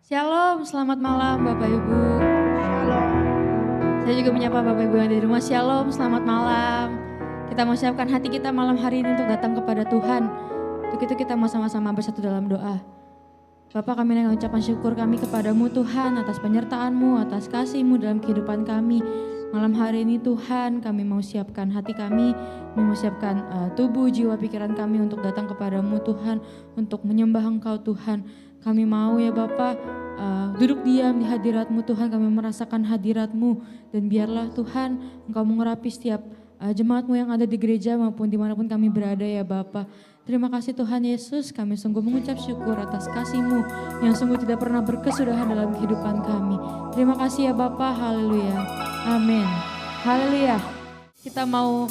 Shalom, selamat malam Bapak Ibu. Shalom. Saya juga menyapa Bapak Ibu yang ada di rumah. Shalom, selamat malam. Kita mau siapkan hati kita malam hari ini untuk datang kepada Tuhan. Untuk itu kita mau sama-sama bersatu dalam doa. Bapak, kami mengucapkan syukur kami kepadamu Tuhan atas penyertaan-Mu, atas kasih-Mu dalam kehidupan kami. Malam hari ini Tuhan, kami mau siapkan hati kami mau siapkan tubuh, jiwa, pikiran kami untuk datang kepadamu Tuhan, untuk menyembah Engkau Tuhan. Kami mau ya Bapak duduk diam di hadirat-Mu Tuhan, kami merasakan hadirat-Mu. Dan biarlah Tuhan Engkau mengurapi setiap jemaat-Mu yang ada di gereja maupun dimanapun kami berada ya Bapak. Terima kasih Tuhan Yesus, kami sungguh mengucap syukur atas kasih-Mu yang sungguh tidak pernah berkesudahan dalam kehidupan kami. Terima kasih ya Bapak, haleluya, amin, haleluya. Kita mau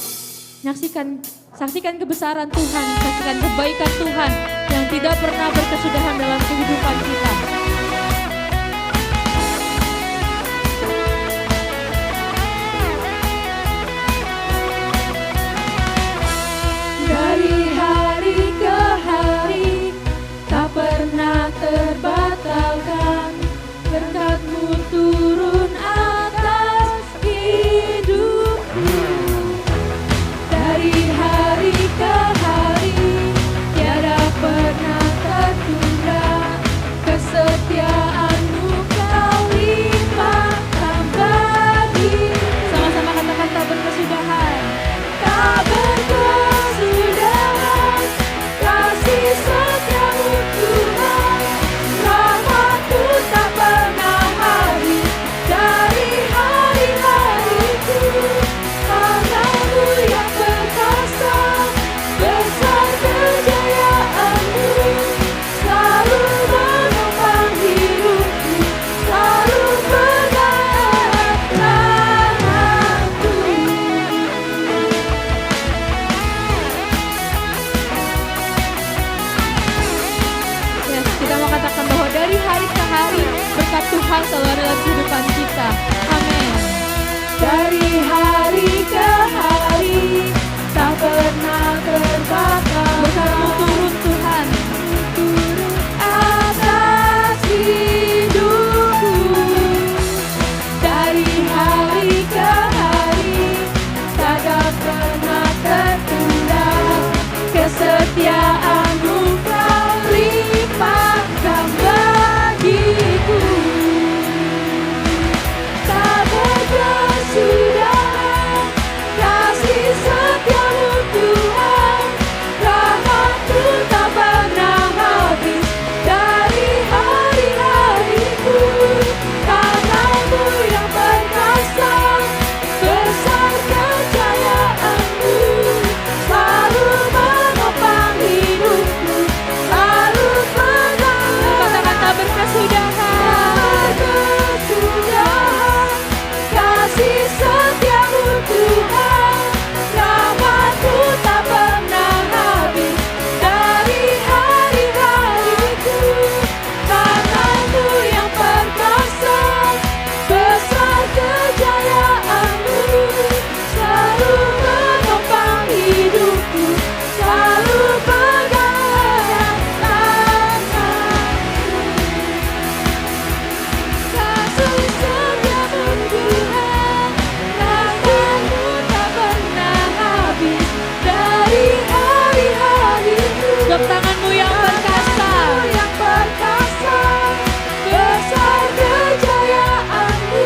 saksikan kebesaran Tuhan, saksikan kebaikan Tuhan yang tidak pernah berkesudahan dalam kehidupan kita. Dari hari ke hari tak pernah terbatalkan, berkat-Mu turun atas hidupku. Dari hari ke hari tiada pernah tertunda, kesetiaan-Mu Kau limpahkan bagi. Sama-sama katakan tak berkesudahan, tak berkesudahan, kasih setia-Mu Tuhan, rahmat-Mu tak pernah habis dari hari-hariku. Tangan-Mu yang perkasa, besar kejayaan-Mu, selalu menopang hidupku, selalu pegang tanganku. Yes, kita mau katakan bahwa dari hari ke hari berkat Tuhan selalu ada dalam kehidupan kita. Amin. Dari hari ke hari tak pernah terbatas, berkat-Mu turun Tuhan, turun atas hidupku. Dari hari ke hari tak pernah tertunda, kesetiaan-Mu Kau limpahkan bagiku. Tak berkesudahan, kasih setia-Mu Tuhan, rahmat-Mu tak pernah habis dari hari-hariku. Tangan-Mu yang perkasa, besar kejayaan-Mu, selalu menopang hidupku, selalu pegang. Katakan tak berkesudahan, kasih setia-Mu Tuhan, rahmat-Mu tak pernah habis dari hari-hariku. Tangan-Mu yang perkasa, besar kejayaan-Mu, selalu menopang hidupku, selalu pegang tanganku. Kasih setia-Mu Tuhan, rahmat-Mu tak pernah habis dari hari-hariku. Gap tangan-Mu yang perkasa, besar kejayaan-Mu,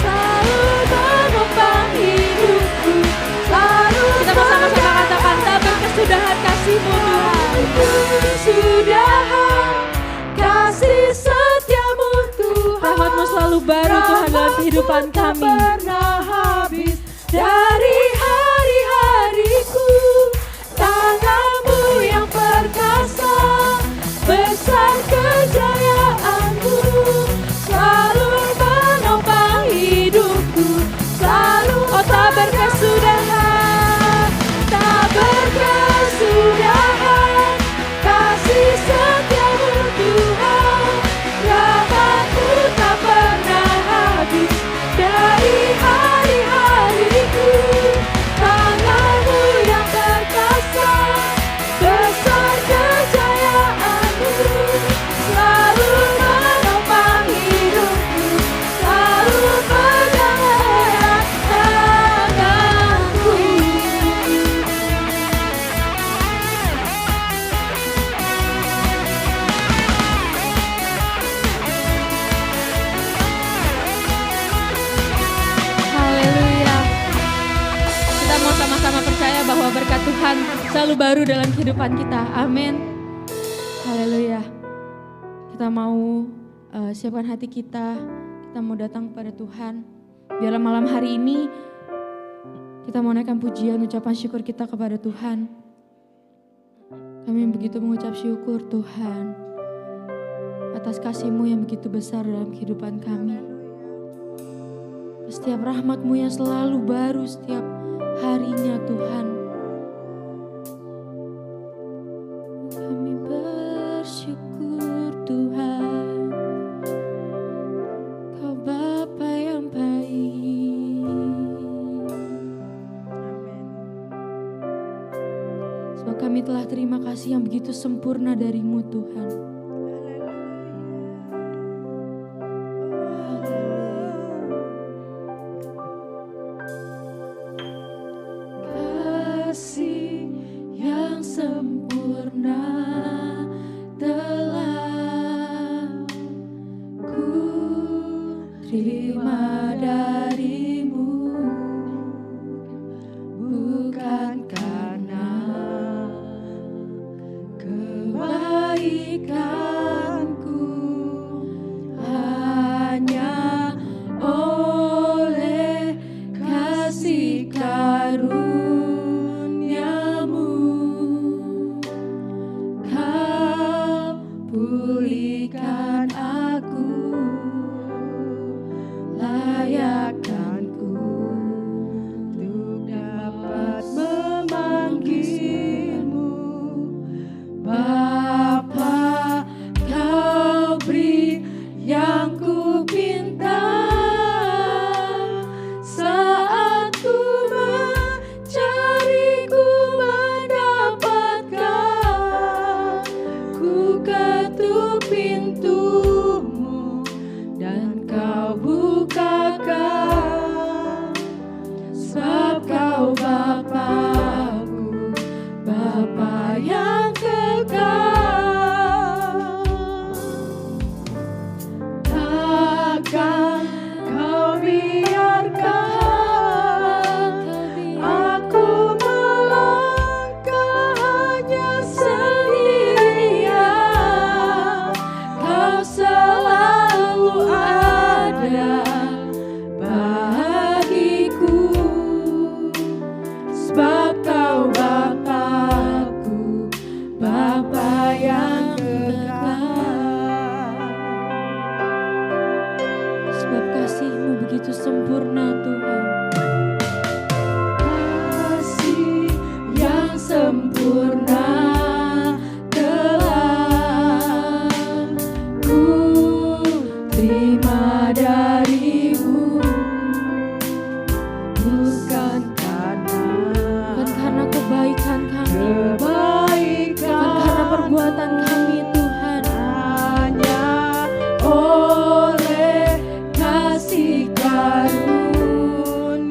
selalu menopang hidupku, selalu. Kita bersama-sama katakan tak berkesudahan kasih-Mu Tuhan. Kesudahan kasih setia-Mu Tuhan, rahmat-Mu selalu baru Tuhan dalam kehidupan kami. Tak pernah habis dari hari-hariku. Tangan-Mu yang perkasa, besar kejayaan-Mu, selalu menopang hidupku, selalu. Oh tak berkesudahan, tak berkesudahan, kasih setia-Mu Tuhan, rahmat-Mu tak pernah habis dari hari-hariku. selalu baru dalam kehidupan kita. Amin. Haleluya. Kita mau siapkan hati kita mau datang kepada Tuhan. Biarlah malam hari ini kita mau naikkan pujian, ucapan syukur kita kepada Tuhan. Kami begitu mengucap syukur Tuhan atas kasih-Mu yang begitu besar dalam kehidupan kami. Setiap rahmat-Mu yang selalu baru setiap harinya Tuhan. Kami bersyukur Tuhan, Kau Bapa yang baik. Sebab kami telah terima kasih yang begitu sempurna dari-Mu Tuhan. Kasih yang sempurna telah ku terima dari-Mu, bukan karena kebaikanku, hanya oleh kasih karunia-Mu Kau pulihkan aku, layakkanku untuk dapat memanggil-Mu Bapa. Kau beri yang ku pinta saat ku mencari, ku mendapatkan. Ku ketuk pintu-Mu dan Kau bukakan. Sebab Kau Bapa-Ku, Bapa yang kekal. Takkan Kau biarkan aku melangkah hanya sendirian. Kau selalu ada bagiku. Sebab Kau Bapa-Ku, Bapa yang kekal. Sebab kasih-Mu begitu sempurna Tuhan. Kasih yang sempurna telah ku terima dari-Mu, bukan karena kebaikan kami, bukan karena perbuatan kami Tuhan, hanya oleh kasih karunia-Mu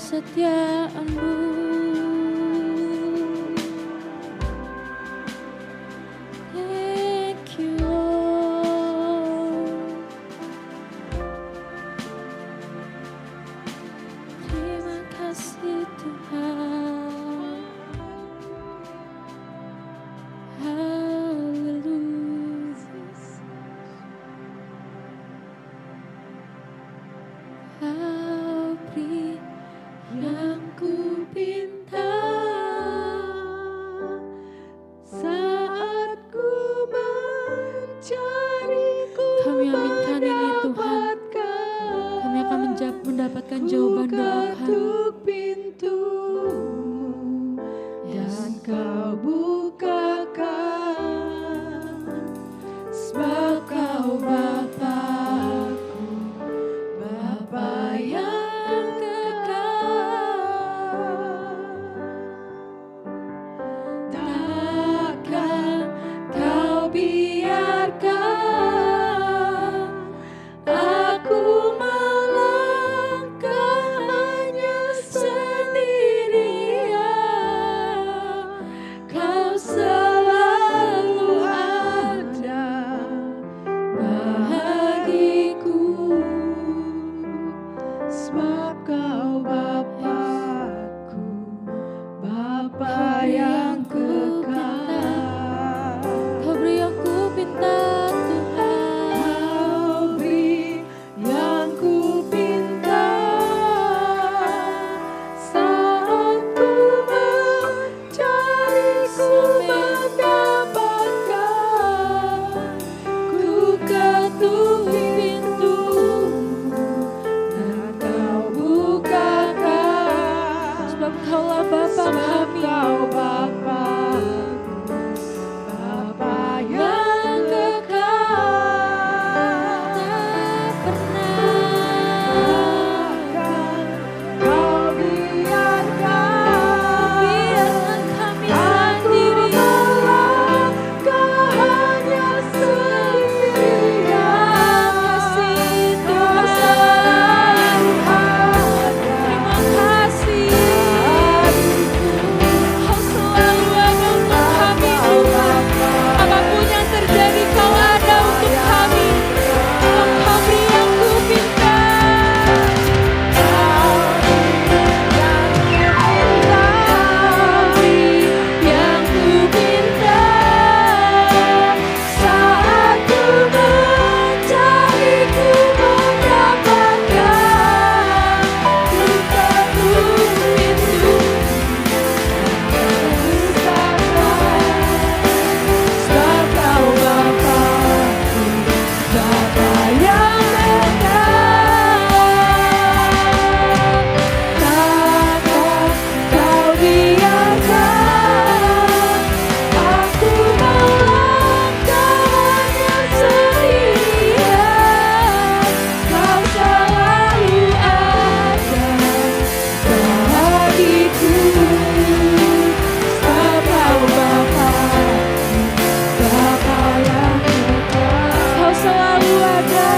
kesetiaan-Mu. Thank you, Lord. Terima kasih Tuhan. Haleluya. Kau beri yang ku pinta saat ku mencari-Ku kami aminkan ini Tuhan. Kami akan mendapatkan jawaban doa kami. Pintu-Mu dan Kau bukakan, sebab Kau Bapa-Ku, Bapa yang kekal. Takkan Kau biarkan aku melangkah hanya sendirian. Kau selalu ada bagiku, sebab Kau Bapa-Ku, Bapa yang kekal. Kau beri yang ku pinta Tuhan. Kau beri yang ku pinta saat ku mencari-Ku mendapatkan. Ku ketuk pintu-Mu dan Kau bukakan, sebab Kaulah Bapa kami. Kau Bapa-Ku, Bapa yang kekal. Tak pernah Kau biarkan kami sendirian. Hanya sendirian. Kasih Tuhan. Terima kasih. Kau selalu ada untuk kami Tuhan. Apapun yang terjadi Kau ada untuk kami. Kau beri yang ku pinta. Kau beri yang ku pinta saat ku mencari-Ku mendapatkan. Ku ketuk pintu dan sebab Kau Bapa-Ku, Bapa yang kekal. Takkan Kau biarkan aku melangkah hanya sendirian. Kau selalu ada bagiku, sebab Kau Bapa-Ku, Bapa yang kekal. Kau selalu ada.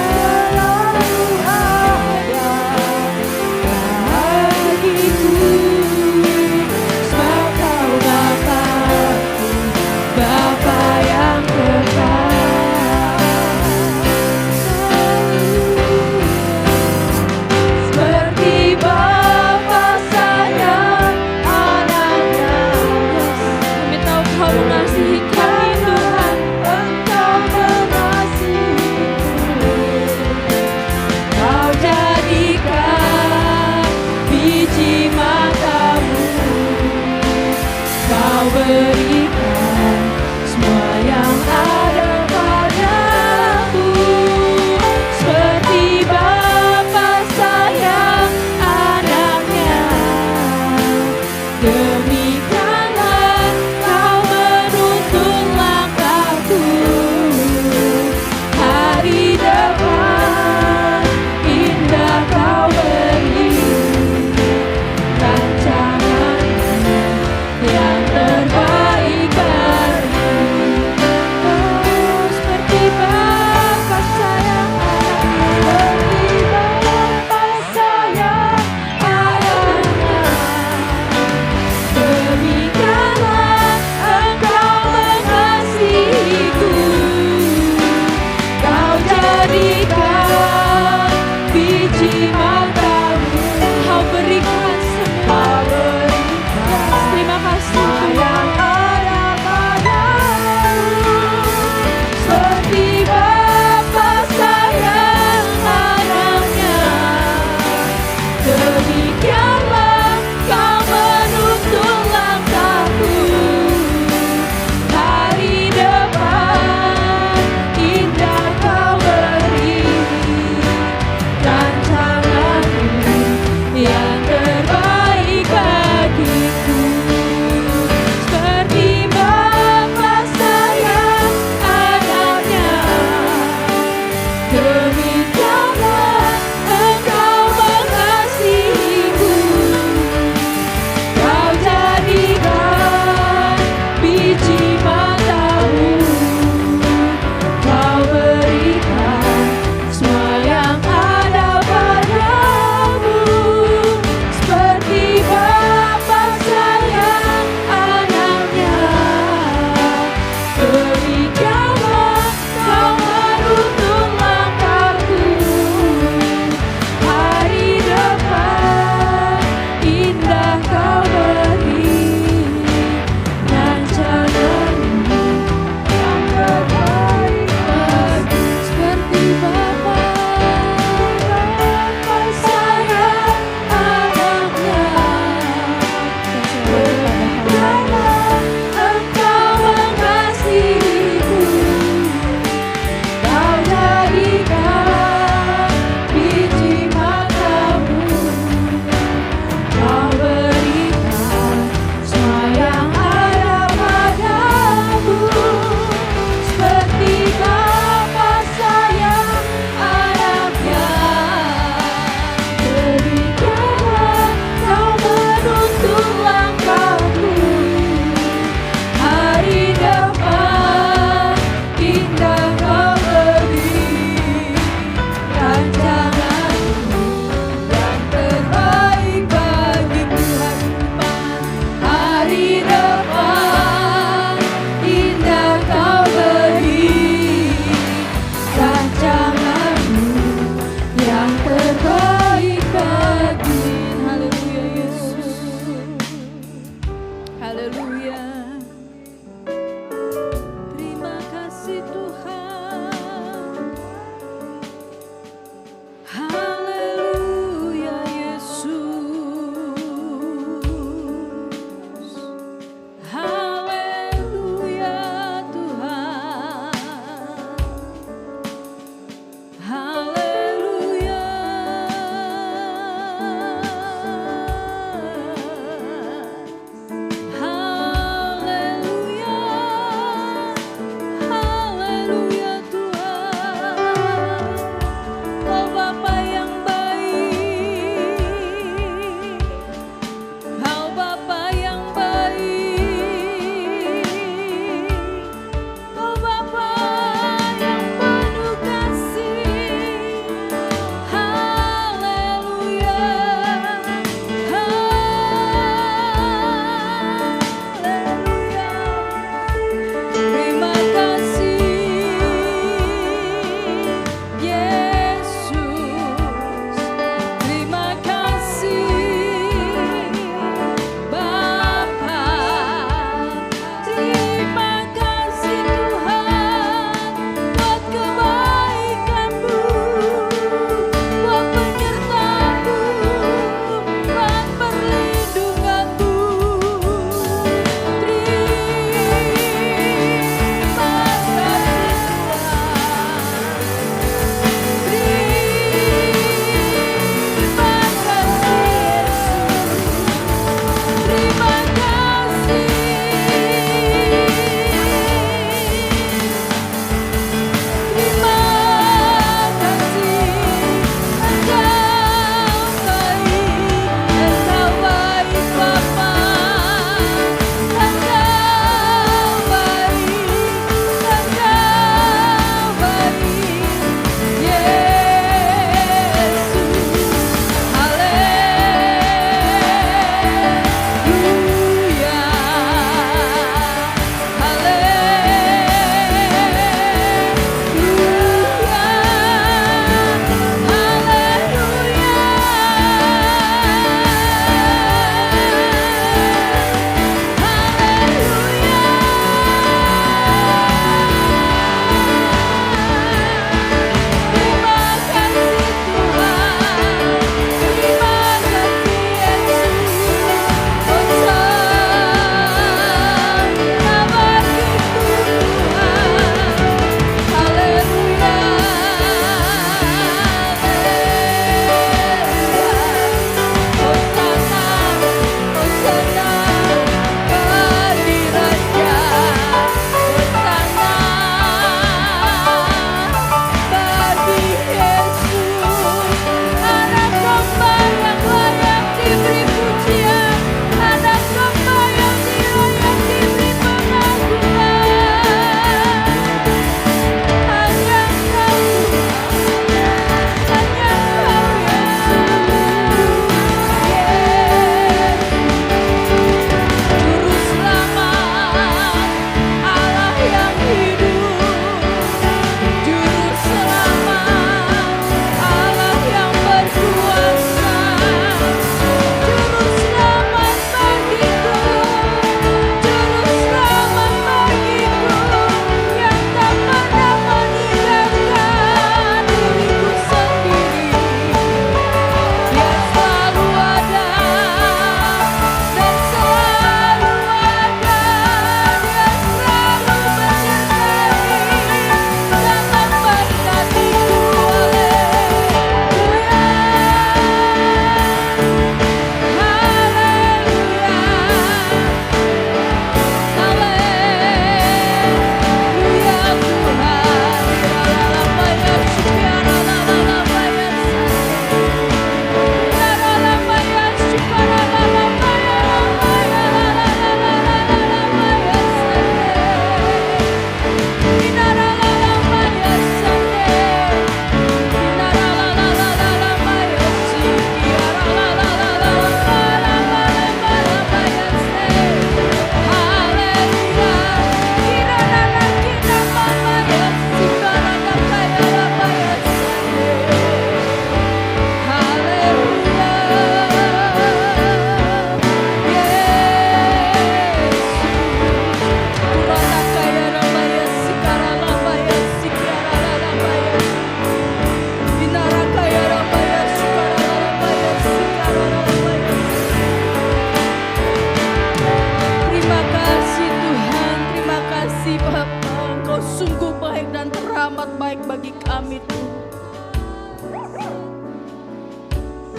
Demikianlah Engkau mengasihiku. Kau jadikan biji matamu, Kau berikan semua yang ada padamu. Seperti Bapa sayang anaknya, demikianlah Kau menuntun langkahku.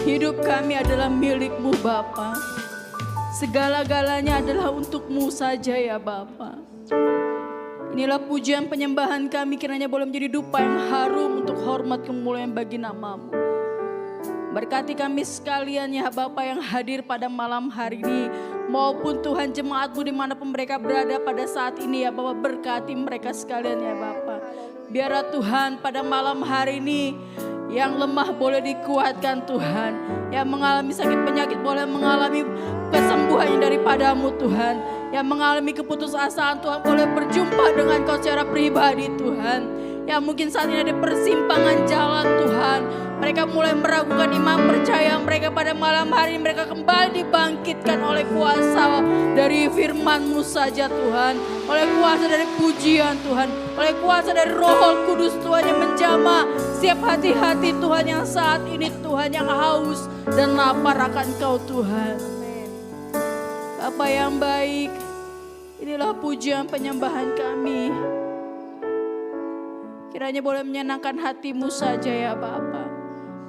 hidup kami adalah milik-Mu Bapa. Segala-galanya adalah untuk-Mu saja ya Bapa. Inilah pujian penyembahan kami, kiranya boleh menjadi dupa yang harum untuk hormat kemuliaan bagi nama-Mu. Berkati kami sekalian ya Bapa yang hadir pada malam hari ini, maupun Tuhan jemaat-Mu dimanapun mereka berada pada saat ini ya Bapa, berkati mereka sekalian ya Bapa. Biarlah Tuhan pada malam hari ini yang lemah boleh dikuatkan Tuhan, yang mengalami sakit penyakit boleh mengalami kesembuhan yang daripada-Mu Tuhan, yang mengalami keputusasaan Tuhan boleh berjumpa dengan Kau secara pribadi Tuhan, yang mungkin saat ini ada persimpangan jalan Tuhan, mereka mulai meragukan iman percaya mereka pada malam hari ini, mereka kembali dibangkitkan oleh kuasa dari firman-Mu saja Tuhan, oleh kuasa dari pujian Tuhan, oleh kuasa dari Roh Kudus Tuhan yang menjamah setiap hati-hati Tuhan yang saat ini Tuhan yang haus dan lapar akan Kau Tuhan. Bapa yang baik, inilah pujian penyembahan kami. Kiranya boleh menyenangkan hati-Mu saja ya Bapa.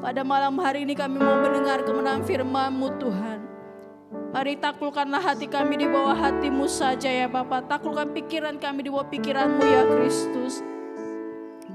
Pada malam hari ini kami mau mendengar kebenaran firman-Mu Tuhan. Mari taklukkanlah hati kami di bawah hati-Mu saja ya Bapa. Taklukkan pikiran kami di bawah pikiran-Mu ya Kristus.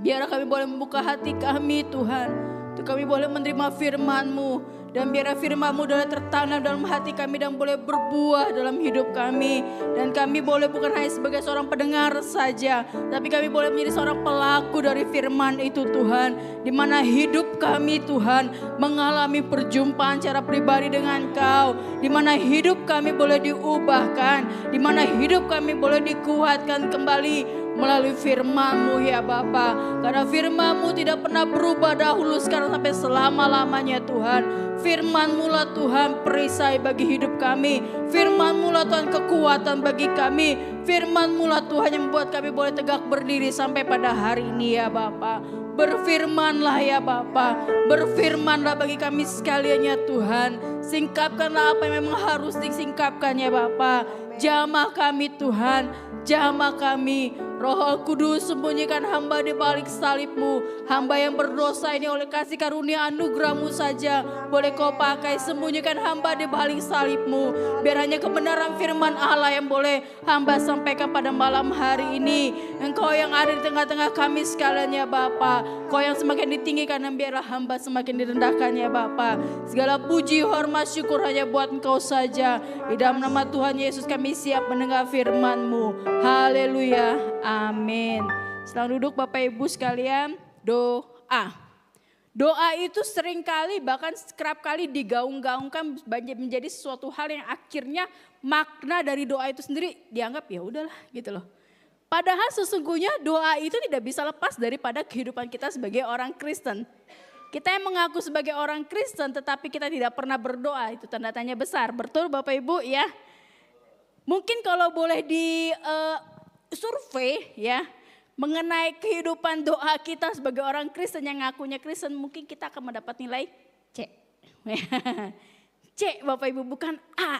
Biar kami boleh membuka hati kami Tuhan, untuk kami boleh menerima firman-Mu. Dan biar firman-Mu boleh tertanam dalam hati kami dan boleh berbuah dalam hidup kami. Dan kami boleh bukan hanya sebagai seorang pendengar saja, tapi kami boleh menjadi seorang pelaku dari firman itu Tuhan. Di mana hidup kami Tuhan mengalami perjumpaan secara pribadi dengan Kau. Di mana hidup kami boleh diubahkan. Di mana hidup kami boleh dikuatkan kembali melalui firman-Mu ya Bapa. Karena firman-Mu tidak pernah berubah dahulu, sekarang sampai selama-lamanya Tuhan. Firman-Mu lah Tuhan perisai bagi hidup kami. Firman-Mu lah Tuhan kekuatan bagi kami. Firman-Mu lah Tuhan yang membuat kami boleh tegak berdiri sampai pada hari ini ya Bapa. Berfirmanlah ya Bapa, berfirmanlah bagi kami sekalian ya Tuhan. Singkapkanlah apa yang memang harus disingkapkan ya Bapa. Jamah kami Tuhan, jamah kami. Roh Kudus, sembunyikan hamba di balik salib-Mu. Hamba yang berdosa ini oleh kasih karunia anugerah-Mu saja boleh Kau pakai. Sembunyikan hamba di balik salib-Mu. Biar hanya kebenaran firman Allah yang boleh hamba sampaikan pada malam hari ini. Engkau yang ada di tengah-tengah kami sekalian ya Bapa. Kau yang semakin ditinggikan dan biarlah hamba semakin direndahkan ya Bapa. Segala puji, hormat, syukur hanya buat Engkau saja. Di dalam nama Tuhan Yesus kami siap mendengar firman-Mu. Haleluya. Amin. Selamat duduk Bapak Ibu sekalian. Doa. Doa itu seringkali bahkan kerap kali digaung-gaungkan menjadi sesuatu hal yang akhirnya makna dari doa itu sendiri dianggap ya udahlah gitu loh. Padahal sesungguhnya doa itu tidak bisa lepas daripada kehidupan kita sebagai orang Kristen. Kita yang mengaku sebagai orang Kristen tetapi kita tidak pernah berdoa, itu tanda tanya besar. Betul Bapak Ibu ya? Mungkin kalau boleh di survei ya mengenai kehidupan doa kita sebagai orang Kristen yang ngakunya Kristen, mungkin kita akan mendapat nilai C. C Bapak Ibu, bukan A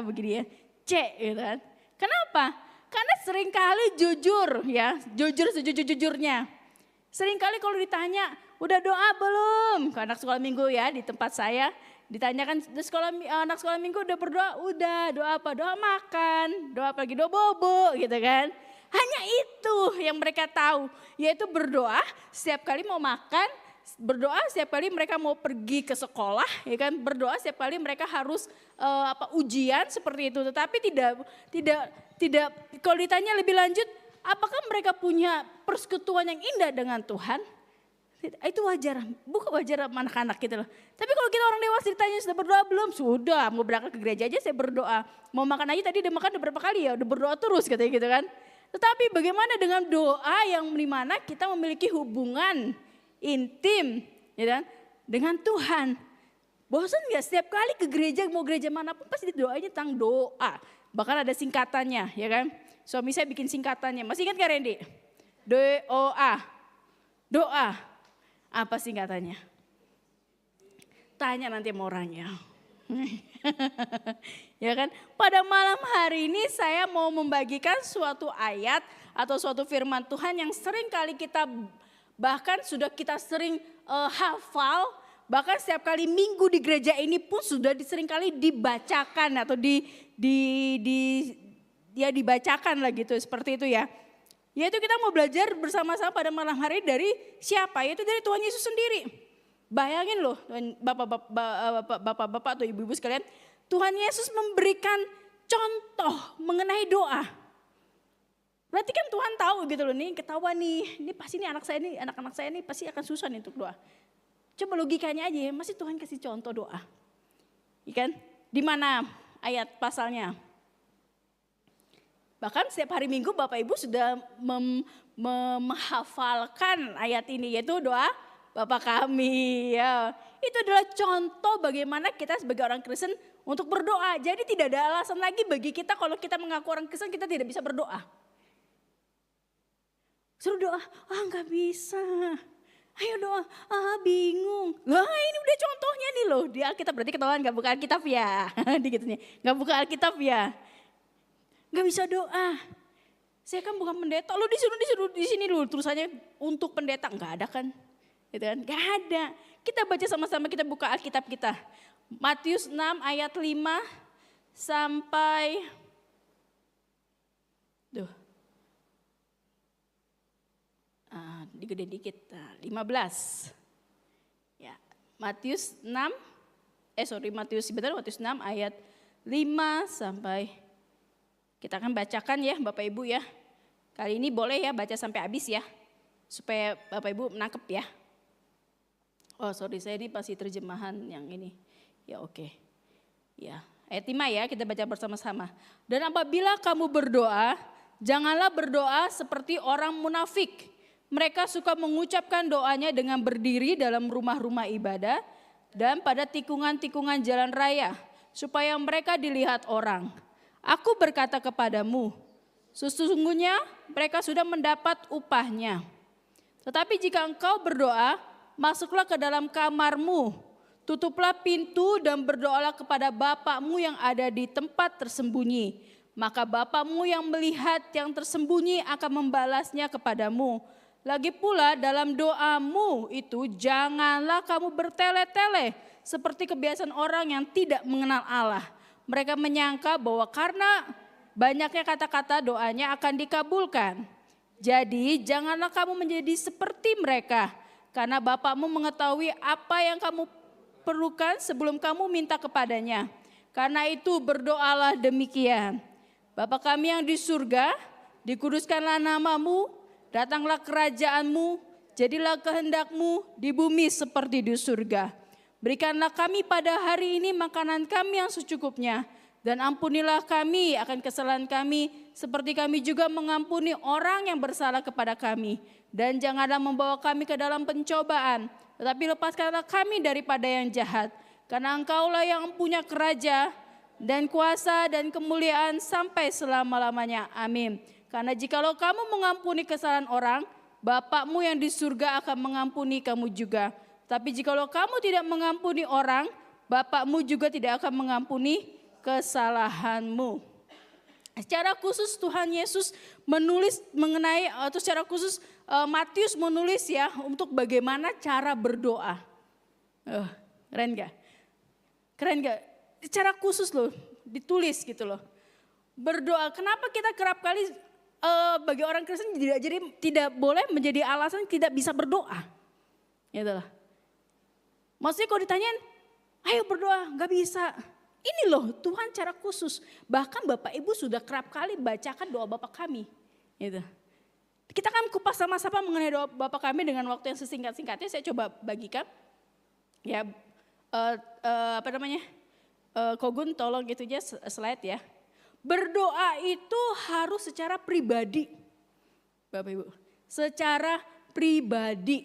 begini ya, C gitu kan. Kenapa? Karena seringkali jujur ya, jujur sejujur-jujurnya. Seringkali kalau ditanya, udah doa belum? Ke anak sekolah minggu ya di tempat saya. Ditanyakan anak sekolah minggu udah berdoa, udah. Doa apa? Doa makan, doa apa lagi? Doa bobo gitu kan. Hanya itu yang mereka tahu, yaitu berdoa setiap kali mau makan, berdoa setiap kali mereka mau pergi ke sekolah, ya kan? Berdoa setiap kali mereka harus ujian seperti itu. Tetapi tidak kalau ditanya lebih lanjut, apakah mereka punya persekutuan yang indah dengan Tuhan? Itu wajar, bukan wajar anak-anak gitu loh. Tapi kalau kita orang dewasa ditanya sudah berdoa belum? Sudah, mau berangkat ke gereja aja saya berdoa. Mau makan aja tadi udah makan udah berapa kali ya, udah berdoa terus katanya gitu kan. Tetapi bagaimana dengan doa yang dimana kita memiliki hubungan intim ya kan, dengan Tuhan. Bosan gak setiap kali ke gereja, mau gereja manapun pasti doanya tentang doa. Bahkan ada singkatannya ya kan. Suami saya bikin singkatannya, masih ingat gak Randy? Doa. Apa singkatannya? Tanya nanti sama orangnya. Ya kan? Pada malam hari ini saya mau membagikan suatu ayat atau suatu firman Tuhan yang sering kali kita bahkan sudah kita sering hafal, Bahkan setiap kali minggu di gereja ini pun sudah seringkali dibacakan atau dibacakan lah gitu, seperti itu ya. Yaitu kita mau belajar bersama-sama pada malam hari dari siapa? Yaitu dari Tuhan Yesus sendiri. Bayangin loh bapak-bapak atau ibu-ibu sekalian, Tuhan Yesus memberikan contoh mengenai doa. Berarti kan Tuhan tahu gitu loh, nih ketahuan nih, ini pasti nih anak-anak saya ini pasti akan susah nih untuk doa. Coba logikanya aja ya, masih Tuhan kasih contoh doa. Ikan, di mana ayat pasalnya? Bahkan setiap hari Minggu Bapak Ibu sudah menghafalkan ayat ini, yaitu doa Bapa kami. Ya. Itu adalah contoh bagaimana kita sebagai orang Kristen untuk berdoa. Jadi tidak ada alasan lagi bagi kita kalau kita mengaku orang Kristen kita tidak bisa berdoa. Suruh doa, nggak bisa. Ayo doa, bingung. Lah ini udah contohnya nih loh. Di Alkitab berarti ketahuan nggak buka Alkitab ya. Digitunya, nggak buka Alkitab ya. Nggak bisa doa. Saya kan bukan pendeta. Lo disuruh di sini loh terusannya untuk pendeta. Nggak ada kan? Gitu kan? Nggak ada. Kita baca sama-sama, kita buka Alkitab kita. Matius 6 ayat 5 sampai digede dikit, 15. Ya, Matius 6 Matius 6 ayat 5 sampai, kita akan bacakan ya Bapak Ibu ya. Kali ini boleh ya baca sampai habis ya, supaya Bapak Ibu menangkap ya. Saya ini pasti terjemahan yang ini. Ya oke. Ya, ayat 5 ya, kita baca bersama-sama. Dan apabila kamu berdoa, janganlah berdoa seperti orang munafik. Mereka suka mengucapkan doanya dengan berdiri dalam rumah-rumah ibadah dan pada tikungan-tikungan jalan raya, supaya mereka dilihat orang. Aku berkata kepadamu, sesungguhnya mereka sudah mendapat upahnya. Tetapi jika engkau berdoa, masuklah ke dalam kamarmu, tutuplah pintu dan berdoalah kepada Bapakmu yang ada di tempat tersembunyi. Maka Bapakmu yang melihat yang tersembunyi akan membalasnya kepadamu. Lagi pula dalam doamu itu janganlah kamu bertele-tele seperti kebiasaan orang yang tidak mengenal Allah. Mereka menyangka bahwa karena banyaknya kata-kata doanya akan dikabulkan. Jadi janganlah kamu menjadi seperti mereka, karena Bapakmu mengetahui apa yang kamu perlukan sebelum kamu minta kepadanya. Karena itu berdoalah demikian. Bapa kami yang di surga, dikuduskanlah namamu. Datanglah kerajaanmu, jadilah kehendakmu di bumi seperti di surga. Berikanlah kami pada hari ini makanan kami yang secukupnya. Dan ampunilah kami akan kesalahan kami, seperti kami juga mengampuni orang yang bersalah kepada kami. Dan janganlah membawa kami ke dalam pencobaan, tetapi lepaskanlah kami daripada yang jahat. Karena Engkaulah yang punya kerajaan dan kuasa dan kemuliaan sampai selama-lamanya. Amin. Karena jikalau kamu mengampuni kesalahan orang, Bapakmu yang di surga akan mengampuni kamu juga. Tapi jikalau kamu tidak mengampuni orang, Bapakmu juga tidak akan mengampuni kesalahanmu. Secara khusus Tuhan Yesus menulis mengenai, atau secara khusus Matius menulis ya untuk bagaimana cara berdoa. Keren gak? Keren gak? Secara khusus loh ditulis gitu loh. Berdoa, kenapa kita kerap kali bagi orang Kristen tidak boleh menjadi alasan tidak bisa berdoa. Gitu loh. Maksudnya kalau ditanyain, ayo berdoa, gak bisa. Ini loh Tuhan cara khusus. Bahkan Bapak Ibu sudah kerap kali bacakan doa Bapa kami. Gitu. Kita kan kupas sama-sama mengenai doa Bapa kami dengan waktu yang sesingkat-singkatnya. Saya coba bagikan. Ya, Kogun tolong gitu aja slide ya. Berdoa itu harus secara pribadi, Bapak Ibu. Secara pribadi.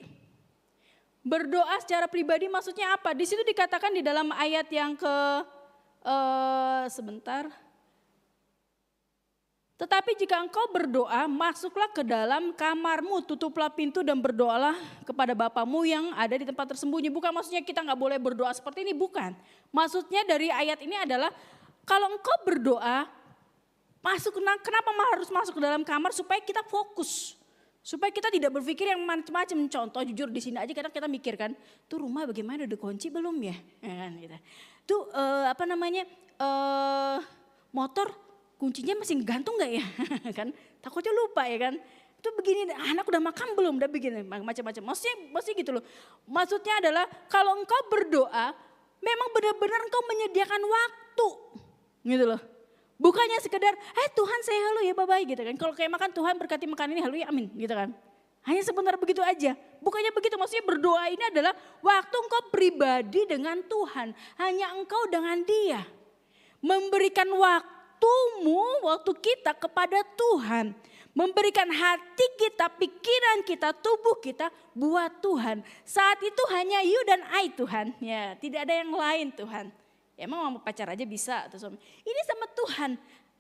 Berdoa secara pribadi maksudnya apa? Di situ dikatakan di dalam ayat yang Tetapi jika engkau berdoa, masuklah ke dalam kamarmu, tutuplah pintu dan berdoalah kepada Bapakmu yang ada di tempat tersembunyi. Bukan maksudnya kita nggak boleh berdoa seperti ini, bukan. Maksudnya dari ayat ini adalah kalau engkau berdoa, kenapa harus masuk ke dalam kamar supaya kita fokus. Supaya kita tidak berpikir yang macam-macam. Contoh jujur di sini aja kadang kita mikir kan, tuh rumah bagaimana, udah kunci belum ya? Kan gitu. Tuh motor kuncinya masih gantung gak ya? Kan takutnya lupa ya kan. Itu begini, anak udah makan belum? Udah begini macam-macam. Maksudnya gitu loh. Maksudnya adalah kalau engkau berdoa, memang benar-benar engkau menyediakan waktu. Gitu loh. Bukannya sekedar, Tuhan saya halo ya bye-bye gitu kan. Kalau kayak makan, Tuhan berkati makan ini halo ya amin gitu kan. Hanya sebentar begitu aja. Bukannya begitu, maksudnya berdoa ini adalah waktu engkau pribadi dengan Tuhan. Hanya engkau dengan Dia. Memberikan waktu kita kepada Tuhan. Memberikan hati kita, pikiran kita, tubuh kita buat Tuhan. Saat itu hanya you dan I Tuhan. Ya, tidak ada yang lain Tuhan. Ya, emang sama pacar aja bisa atau suami. Ini sama Tuhan.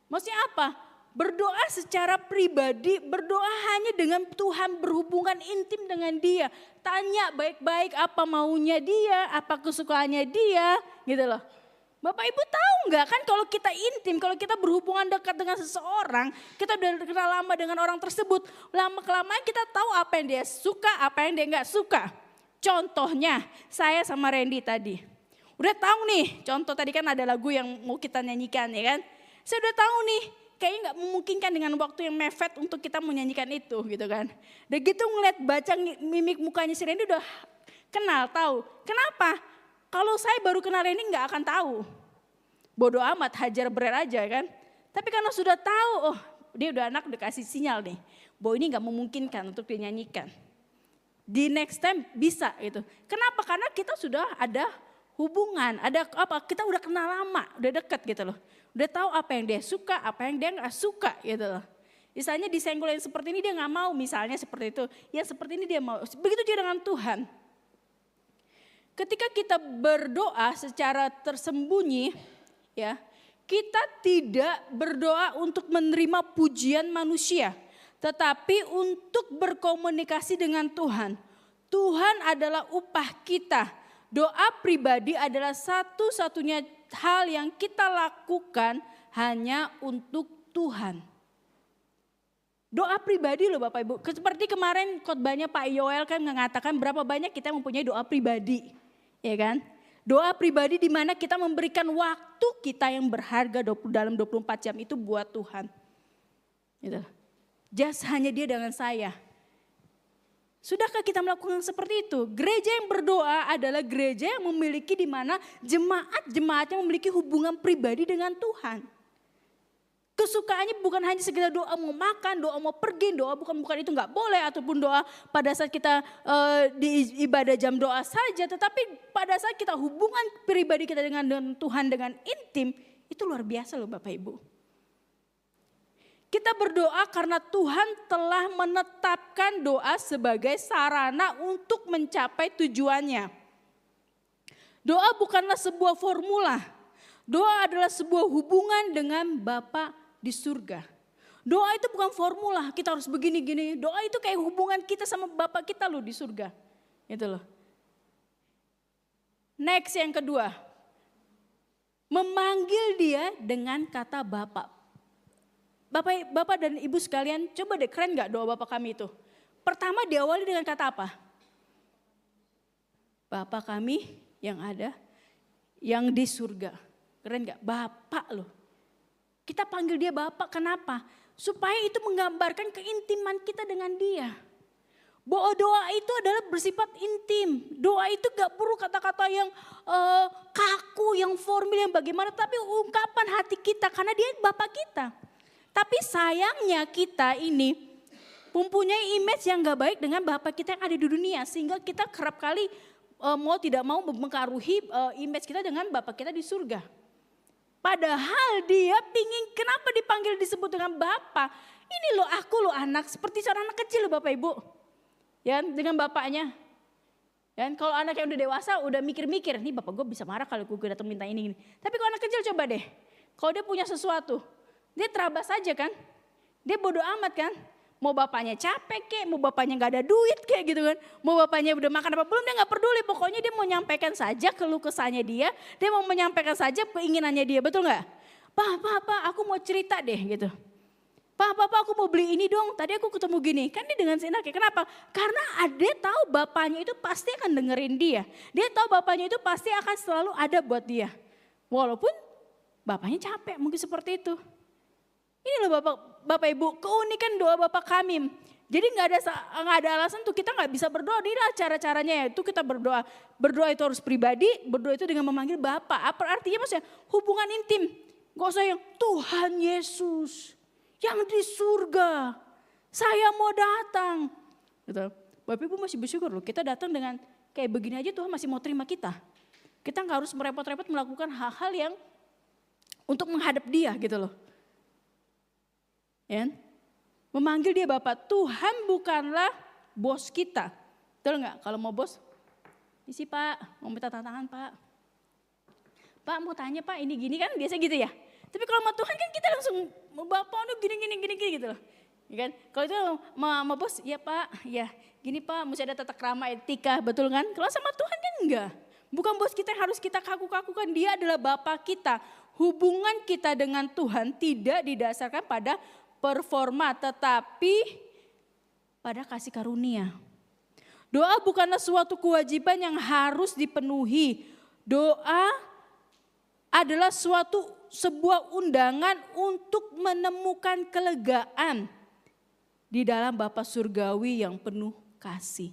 Maksudnya apa? Berdoa secara pribadi, berdoa hanya dengan Tuhan, berhubungan intim dengan Dia. Tanya baik-baik apa maunya Dia, apa kesukaannya Dia, gitu loh. Bapak Ibu tahu nggak kan kalau kita intim, kalau kita berhubungan dekat dengan seseorang, kita udah kenal lama dengan orang tersebut, lama-kelamaan kita tahu apa yang dia suka, apa yang dia nggak suka. Contohnya saya sama Randy tadi, udah tahu nih, contoh tadi kan ada lagu yang mau kita nyanyikan ya kan, saya udah tahu nih, kayaknya nggak memungkinkan dengan waktu yang mepet untuk kita menyanyikan itu gitu kan. Dan gitu ngeliat baca mimik mukanya si Randy udah kenal, tahu. Kenapa? Kalau saya baru kenal Randy nggak akan tahu. Bodoh amat, hajar berer aja kan. Tapi karena sudah tahu, oh dia udah anak udah kasih sinyal nih. Bahwa ini nggak memungkinkan untuk dinyanyikan. Di next time bisa gitu. Kenapa? Karena kita sudah ada hubungan, ada apa? Kita udah kenal lama, udah deket gitu loh. Udah tahu apa yang dia suka, apa yang dia nggak suka gitu loh. Misalnya disenggol yang seperti ini dia nggak mau, misalnya seperti itu. Yang seperti ini dia mau. Begitu juga dengan Tuhan. Ketika kita berdoa secara tersembunyi, ya, kita tidak berdoa untuk menerima pujian manusia, tetapi untuk berkomunikasi dengan Tuhan. Tuhan adalah upah kita. Doa pribadi adalah satu-satunya hal yang kita lakukan hanya untuk Tuhan. Doa pribadi loh Bapak Ibu. Seperti kemarin khotbahnya Pak Yoel kan mengatakan berapa banyak kita mempunyai doa pribadi. Ya kan? Doa pribadi di mana kita memberikan waktu kita yang berharga dalam 24 jam itu buat Tuhan. Gitu. Just hanya dia dengan saya. Sudahkah kita melakukan seperti itu? Gereja yang berdoa adalah gereja yang memiliki di mana jemaat-jemaatnya memiliki hubungan pribadi dengan Tuhan. Kesukaannya bukan hanya sekedar doa mau makan, doa mau pergi, doa bukan itu nggak boleh, ataupun doa pada saat kita di ibadah jam doa saja, tetapi pada saat kita hubungan pribadi kita dengan Tuhan dengan intim, itu luar biasa loh Bapak Ibu. Kita berdoa karena Tuhan telah menetapkan doa sebagai sarana untuk mencapai tujuannya. Doa bukanlah sebuah formula, doa adalah sebuah hubungan dengan Bapa di surga. Doa itu bukan formula, kita harus begini-gini. Doa itu kayak hubungan kita sama Bapak kita loh di surga. Itu loh. Next yang kedua. Memanggil dia dengan kata Bapak. Bapak dan Ibu sekalian, coba deh keren gak doa Bapak kami itu? Pertama diawali dengan kata apa? Bapa kami yang ada, yang di surga. Keren gak? Bapak loh. Kita panggil dia Bapak, kenapa? Supaya itu menggambarkan keintiman kita dengan dia. Bahwa doa itu adalah bersifat intim. Doa itu gak perlu kata-kata yang kaku, yang formal, yang bagaimana. Tapi ungkapan hati kita, karena dia Bapak kita. Tapi sayangnya kita ini mempunyai image yang gak baik dengan Bapak kita yang ada di dunia. Sehingga kita kerap kali mau tidak mau mempengaruhi image kita dengan Bapak kita di surga. Padahal dia pingin kenapa dipanggil disebut dengan Bapa. Ini loh aku loh anak, seperti seorang anak kecil loh Bapak Ibu. Ya dengan bapaknya. Dan kalau anak yang udah dewasa udah mikir-mikir, nih bapak gue bisa marah kalau gue datang minta ini. Tapi kalau anak kecil coba deh, kalau dia punya sesuatu, dia terabas aja kan. Dia bodoh amat kan. Mau bapaknya capek kek, mau bapaknya gak ada duit kayak gitu kan. Mau bapaknya udah makan apa belum, dia gak peduli. Pokoknya dia mau nyampaikan saja keluh kesahnya dia mau menyampaikan saja keinginannya dia, betul gak? Pak, aku mau cerita deh gitu. Pak, aku mau beli ini dong. Tadi aku ketemu gini. Kan dia dengan seenaknya. Kenapa? Karena dia tahu bapaknya itu pasti akan dengerin dia. Dia tahu bapaknya itu pasti akan selalu ada buat dia. Walaupun bapaknya capek, mungkin seperti itu. Ini loh Bapak Ibu, keunikan doa Bapak kami. Jadi nggak ada alasan tuh kita nggak bisa berdoa. Inilah cara-caranya ya. Itu kita berdoa. Berdoa itu harus pribadi. Berdoa itu dengan memanggil Bapak. Apa artinya maksudnya? Hubungan intim. Gak usah yang Tuhan Yesus yang di surga, saya mau datang. Gitu. Bapak Ibu masih bersyukur loh, kita datang dengan kayak begini aja Tuhan masih mau terima kita. Kita nggak harus merepot-repot melakukan hal-hal yang untuk menghadap dia gitu loh. Ya? Memanggil dia Bapak, Tuhan bukanlah bos kita. Betul nggak? Kalau mau bos, isi Pak, mau minta tantangan Pak. Pak mau tanya Pak ini gini kan biasa gitu ya. Tapi kalau sama Tuhan kan kita langsung Bapak udah gini gitu loh. Ya kan? Kalau itu sama bos, ya Pak, ya gini Pak, mesti ada tata krama etika, betul kan? Kalau sama Tuhan kan enggak. Bukan bos kita yang harus kita kaku-kakukan, dia adalah Bapak kita. Hubungan kita dengan Tuhan tidak didasarkan pada performa, tetapi pada kasih karunia. Doa bukanlah suatu kewajiban yang harus dipenuhi. Doa adalah sebuah undangan untuk menemukan kelegaan di dalam Bapa Surgawi yang penuh kasih.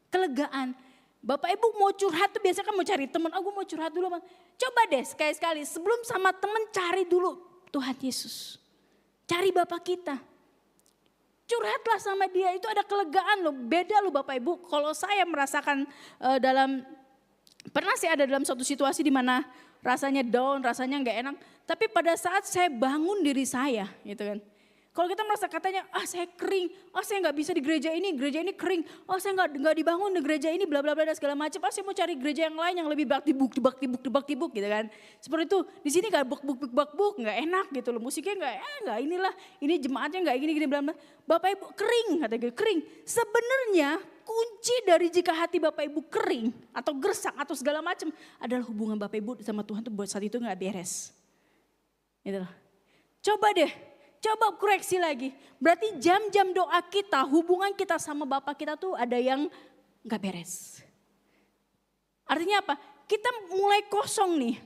Kelegaan. Bapak Ibu mau curhat tuh biasanya kan mau cari teman. Aku mau curhat dulu. Coba deh sekali-sekali sebelum sama teman cari dulu Tuhan Yesus. Cari Bapak kita. Curhatlah sama dia, itu ada kelegaan loh. Beda loh Bapak Ibu. Kalau saya merasakan pernah saya ada dalam suatu situasi di mana rasanya down, rasanya nggak enak. Tapi pada saat saya bangun diri saya, gitu kan. Kalau kita merasa katanya, saya kering, saya nggak bisa di gereja ini kering, saya nggak dibangun di gereja ini, bla bla bla dan segala macam. Saya mau cari gereja yang lain yang lebih bakti buk, gitu kan. Seperti itu. Di sini nggak buk, nggak enak gitu loh. Musiknya nggak inilah, ini jemaatnya nggak gini bla bla. Bapak Ibu kering, katanya kering. Sebenarnya kunci dari jika hati Bapak Ibu kering atau gersak atau segala macam adalah hubungan Bapak Ibu sama Tuhan tuh buat saat itu nggak beres. Gitu loh. Coba koreksi lagi. Berarti jam-jam doa kita, hubungan kita sama Bapak kita tuh ada yang nggak beres. Artinya apa? Kita mulai kosong nih.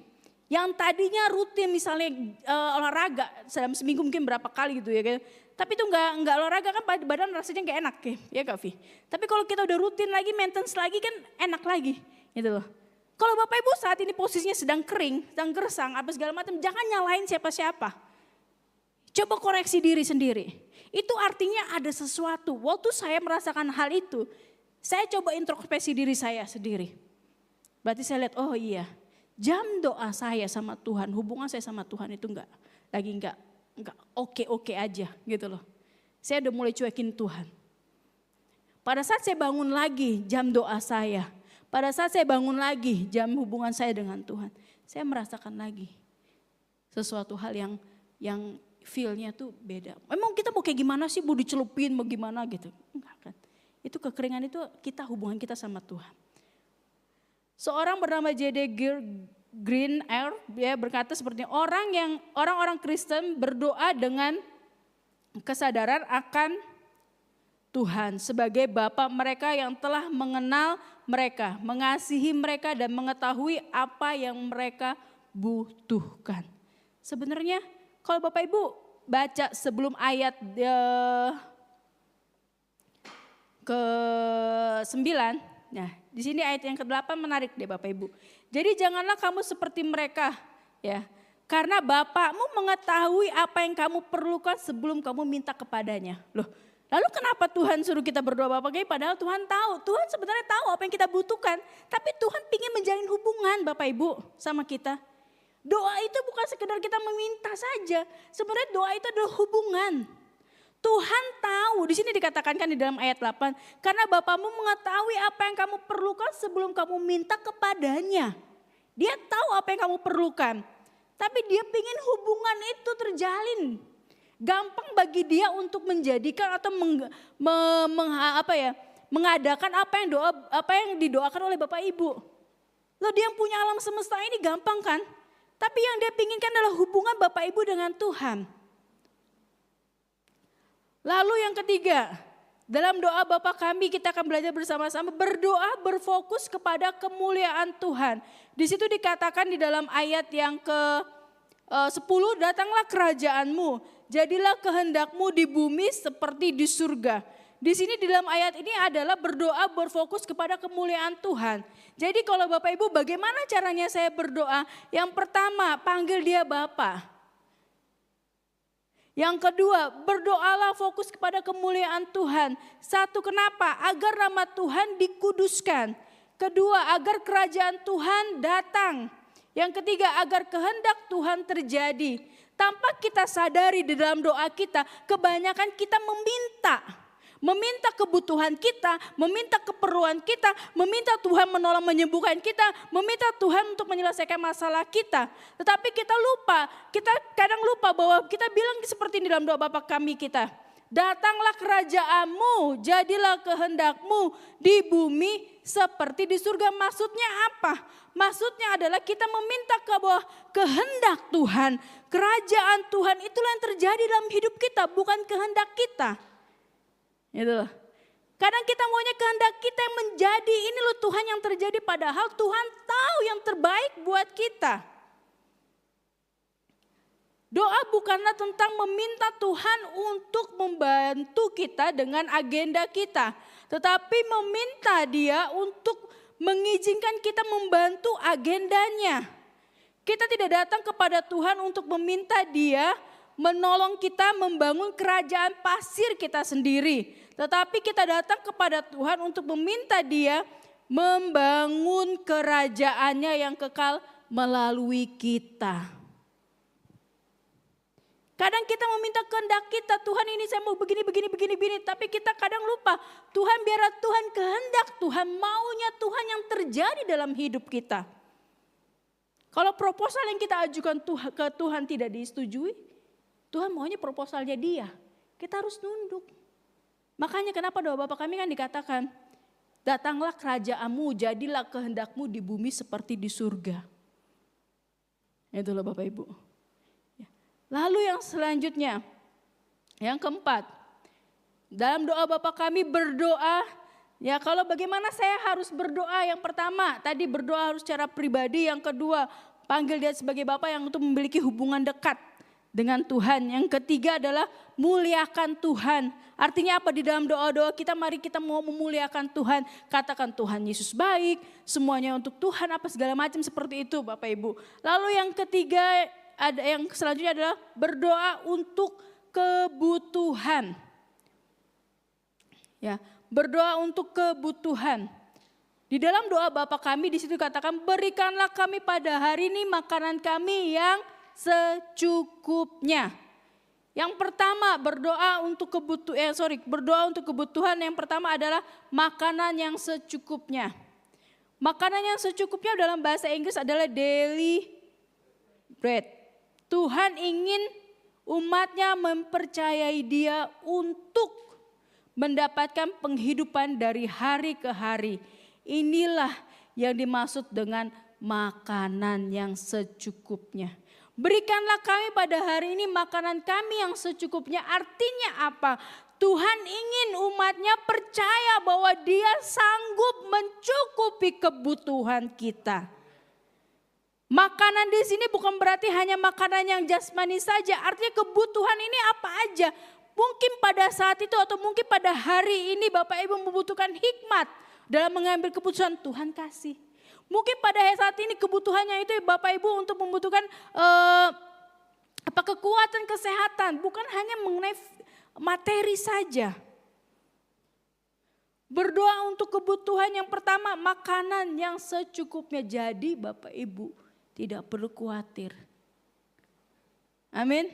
Yang tadinya rutin misalnya olahraga dalam seminggu mungkin berapa kali gitu ya. Tapi itu nggak olahraga kan badan rasanya nggak enak ya Kak Vi. Tapi kalau kita udah rutin lagi, maintenance lagi kan enak lagi gitu loh. Kalau Bapak Ibu saat ini posisinya sedang kering, sedang gersang, apa segala macam, jangan nyalahin siapa-siapa. Coba koreksi diri sendiri. Itu artinya ada sesuatu. Waktu saya merasakan hal itu, saya coba introspeksi diri saya sendiri. Berarti saya lihat, oh iya, jam doa saya sama Tuhan, hubungan saya sama Tuhan itu enggak oke aja gitu loh. Saya udah mulai cuekin Tuhan. Pada saat saya bangun lagi jam doa saya, pada saat saya bangun lagi jam hubungan saya dengan Tuhan, saya merasakan lagi sesuatu hal yang feel-nya tuh beda. Emang kita mau kayak gimana sih, mau dicelupin, mau gimana gitu. Enggak kan. Itu kekeringan itu hubungan kita sama Tuhan. Seorang bernama J.D. Green dia berkata seperti orang-orang Kristen berdoa dengan kesadaran akan Tuhan sebagai Bapa mereka yang telah mengenal mereka, mengasihi mereka dan mengetahui apa yang mereka butuhkan. Sebenarnya kalau Bapak Ibu baca sebelum ayat ke-9, nah di sini ayat yang ke-8 menarik deh Bapak Ibu. Jadi janganlah kamu seperti mereka ya, karena Bapakmu mengetahui apa yang kamu perlukan sebelum kamu minta kepadanya. Loh, lalu kenapa Tuhan suruh kita berdoa Bapak? Padahal Tuhan tahu, Tuhan sebenarnya tahu apa yang kita butuhkan, tapi Tuhan ingin menjalin hubungan Bapak Ibu sama kita. Doa itu bukan sekedar kita meminta saja. Sebenarnya doa itu adalah hubungan. Tuhan tahu, di sini dikatakan kan di dalam ayat 8. Karena Bapamu mengetahui apa yang kamu perlukan sebelum kamu minta kepadanya. Dia tahu apa yang kamu perlukan. Tapi dia ingin hubungan itu terjalin. Gampang bagi dia untuk menjadikan atau mengadakan apa yang didoakan oleh Bapak Ibu. Loh, dia yang punya alam semesta ini gampang kan? Tapi yang dia pinginkan adalah hubungan Bapak Ibu dengan Tuhan. Lalu yang ketiga, dalam doa Bapa kami kita akan belajar bersama-sama berdoa berfokus kepada kemuliaan Tuhan. Di situ dikatakan di dalam ayat yang ke-10, datanglah kerajaanmu, jadilah kehendakmu di bumi seperti di surga. Di sini di dalam ayat ini adalah berdoa berfokus kepada kemuliaan Tuhan. Jadi kalau Bapak Ibu bagaimana caranya saya berdoa? Yang pertama panggil dia Bapa. Yang kedua, berdoalah fokus kepada kemuliaan Tuhan. Satu, kenapa? Agar nama Tuhan dikuduskan. Kedua, agar kerajaan Tuhan datang. Yang ketiga, agar kehendak Tuhan terjadi. Tanpa kita sadari di dalam doa kita, kebanyakan kita meminta kebutuhan kita, meminta keperluan kita, meminta Tuhan menolong menyembuhkan kita, meminta Tuhan untuk menyelesaikan masalah kita. Tetapi kita kadang lupa bahwa kita bilang seperti ini dalam doa Bapa kami kita. Datanglah kerajaanmu, jadilah kehendakmu di bumi seperti di surga. Maksudnya apa? Maksudnya adalah kita meminta ke bawah kehendak Tuhan. Kerajaan Tuhan itulah yang terjadi dalam hidup kita, bukan kehendak kita. Itu loh. Kadang kita maunya kehendak kita yang menjadi, ini loh Tuhan yang terjadi, padahal Tuhan tahu yang terbaik buat kita. Doa bukanlah tentang meminta Tuhan untuk membantu kita dengan agenda kita, tetapi meminta Dia untuk mengizinkan kita membantu agendanya. Kita tidak datang kepada Tuhan untuk meminta Dia menolong kita membangun kerajaan pasir kita sendiri. Tetapi kita datang kepada Tuhan untuk meminta Dia membangun kerajaannya yang kekal melalui kita. Kadang kita meminta kehendak kita, Tuhan ini saya mau begini. Tapi kita kadang lupa, Tuhan biarlah Tuhan kehendak Tuhan, maunya Tuhan yang terjadi dalam hidup kita. Kalau proposal yang kita ajukan ke Tuhan tidak disetujui, Tuhan maunya proposalnya Dia. Kita harus nunduk. Makanya kenapa doa Bapa kami kan dikatakan, datanglah kerajaanmu, jadilah kehendakmu di bumi seperti di surga. Itulah Bapak Ibu. Lalu yang selanjutnya, yang keempat, dalam doa Bapa kami berdoa, ya kalau bagaimana saya harus berdoa? Yang pertama, tadi berdoa harus secara pribadi. Yang kedua, panggil Dia sebagai Bapa yang untuk memiliki hubungan dekat dengan Tuhan. Yang ketiga adalah muliakan Tuhan. Artinya apa? Di dalam doa-doa kita, mari kita mau memuliakan Tuhan. Katakan Tuhan Yesus baik, semuanya untuk Tuhan, apa segala macam seperti itu Bapak Ibu. Lalu yang ketiga, yang selanjutnya adalah berdoa untuk kebutuhan. Ya, berdoa untuk kebutuhan. Di dalam doa Bapa kami di situ katakan, berikanlah kami pada hari ini makanan kami yang secukupnya. Yang pertama berdoa untuk kebutuhan yang pertama adalah makanan yang secukupnya. Makanan yang secukupnya dalam bahasa Inggris adalah daily bread. Tuhan ingin umatnya mempercayai Dia untuk mendapatkan penghidupan dari hari ke hari. Inilah yang dimaksud dengan makanan yang secukupnya. Berikanlah kami pada hari ini makanan kami yang secukupnya. Artinya apa? Tuhan ingin umatnya percaya bahwa Dia sanggup mencukupi kebutuhan kita. Makanan di sini bukan berarti hanya makanan yang jasmani saja. Artinya kebutuhan ini apa aja. Mungkin pada saat itu atau mungkin pada hari ini Bapak Ibu membutuhkan hikmat dalam mengambil keputusan. Tuhan kasih. Mungkin pada saat ini kebutuhannya itu Bapak Ibu untuk membutuhkan kekuatan kesehatan. Bukan hanya mengenai materi saja. Berdoa untuk kebutuhan yang pertama, makanan yang secukupnya. Jadi Bapak Ibu tidak perlu khawatir. Amin.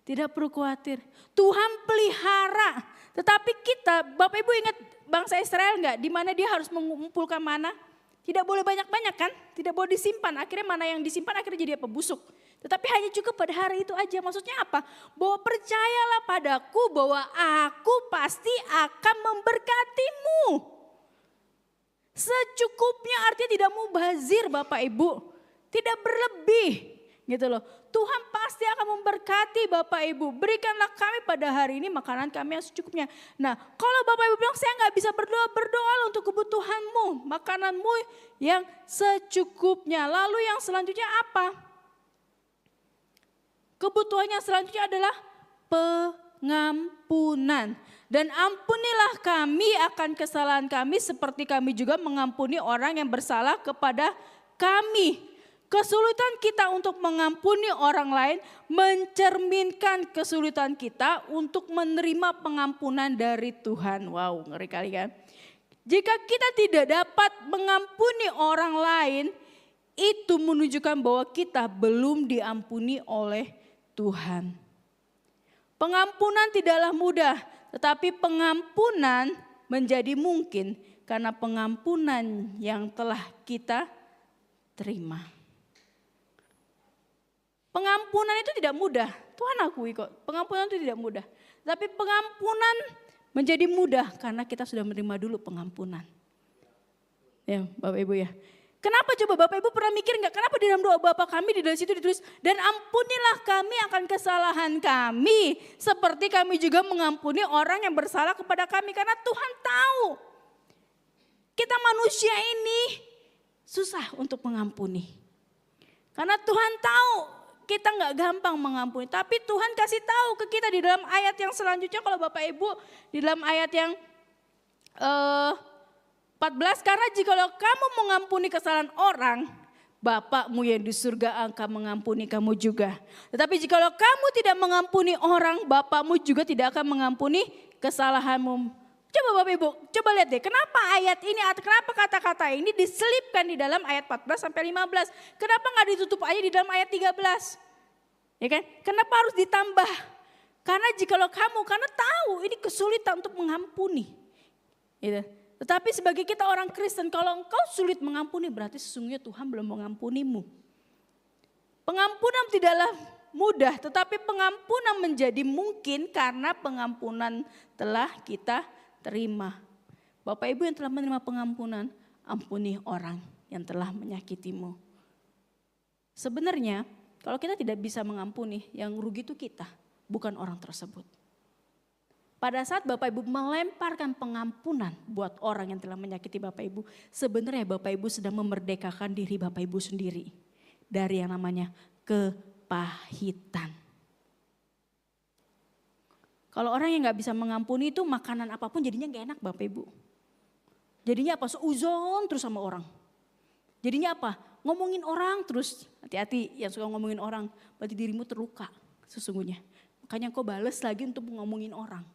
Tidak perlu khawatir. Tuhan pelihara. Tetapi kita, Bapak Ibu ingat bangsa Israel enggak? Di mana dia harus mengumpulkan mana? Tidak boleh banyak-banyak kan? Tidak boleh disimpan. Akhirnya mana yang disimpan akhirnya jadi apa? Busuk. Tetapi hanya cukup pada hari itu aja. Maksudnya apa? Bahwa percayalah padaku bahwa aku pasti akan memberkatimu. Secukupnya artinya tidak mubazir Bapak Ibu. Tidak berlebih. Gitu loh. Tuhan pasti akan memberkati Bapak Ibu. Berikanlah kami pada hari ini makanan kami yang secukupnya. Nah, kalau Bapak Ibu bilang saya nggak bisa berdoa, berdoalah untuk kebutuhanmu, makananmu yang secukupnya. Lalu yang selanjutnya apa? Kebutuhannya selanjutnya adalah pengampunan. Dan ampunilah kami akan kesalahan kami seperti kami juga mengampuni orang yang bersalah kepada kami. Kesulitan kita untuk mengampuni orang lain mencerminkan kesulitan kita untuk menerima pengampunan dari Tuhan. Wow, ngeri kali kan? Jika kita tidak dapat mengampuni orang lain, itu menunjukkan bahwa kita belum diampuni oleh Tuhan. Pengampunan tidaklah mudah, tetapi pengampunan menjadi mungkin karena pengampunan yang telah kita terima. Pengampunan itu tidak mudah, Tuhan akui kok, pengampunan itu tidak mudah. Tapi pengampunan menjadi mudah karena kita sudah menerima dulu pengampunan. Ya Bapak Ibu ya. Kenapa coba Bapak Ibu pernah mikir enggak? Kenapa di dalam doa Bapa kami di dalam situ ditulis, dan ampunilah kami akan kesalahan kami. Seperti kami juga mengampuni orang yang bersalah kepada kami. Karena Tuhan tahu kita manusia ini susah untuk mengampuni. Karena Tuhan tahu kita nggak gampang mengampuni, tapi Tuhan kasih tahu ke kita di dalam ayat yang selanjutnya kalau Bapak Ibu di dalam ayat yang 14, karena jikalau kamu mengampuni kesalahan orang, Bapakmu yang di surga akan mengampuni kamu juga. Tetapi jikalau kamu tidak mengampuni orang, Bapakmu juga tidak akan mengampuni kesalahanmu. Coba Bapak Ibu, coba lihat deh, kenapa ayat ini, kenapa kata-kata ini diselipkan di dalam ayat 14 sampai 15. Kenapa nggak ditutup aja di dalam ayat 13? Ya kan? Kenapa harus ditambah? Karena jikalau kamu, karena tahu ini kesulitan untuk mengampuni. Gitu. Tetapi sebagai kita orang Kristen, kalau engkau sulit mengampuni, berarti sesungguhnya Tuhan belum mengampunimu. Pengampunan tidaklah mudah, tetapi pengampunan menjadi mungkin karena pengampunan telah kita terima. Bapak Ibu yang telah menerima pengampunan, ampuni orang yang telah menyakitimu. Sebenarnya kalau kita tidak bisa mengampuni, yang rugi itu kita, bukan orang tersebut. Pada saat Bapak Ibu melemparkan pengampunan buat orang yang telah menyakiti Bapak Ibu, sebenarnya Bapak Ibu sedang memerdekakan diri Bapak Ibu sendiri dari yang namanya kepahitan. Kalau orang yang gak bisa mengampuni itu makanan apapun jadinya gak enak Bapak Ibu. Jadinya apa? Seuzon terus sama orang. Jadinya apa? Ngomongin orang terus. Hati-hati yang suka ngomongin orang. Berarti dirimu terluka sesungguhnya. Makanya kau bales lagi untuk ngomongin orang.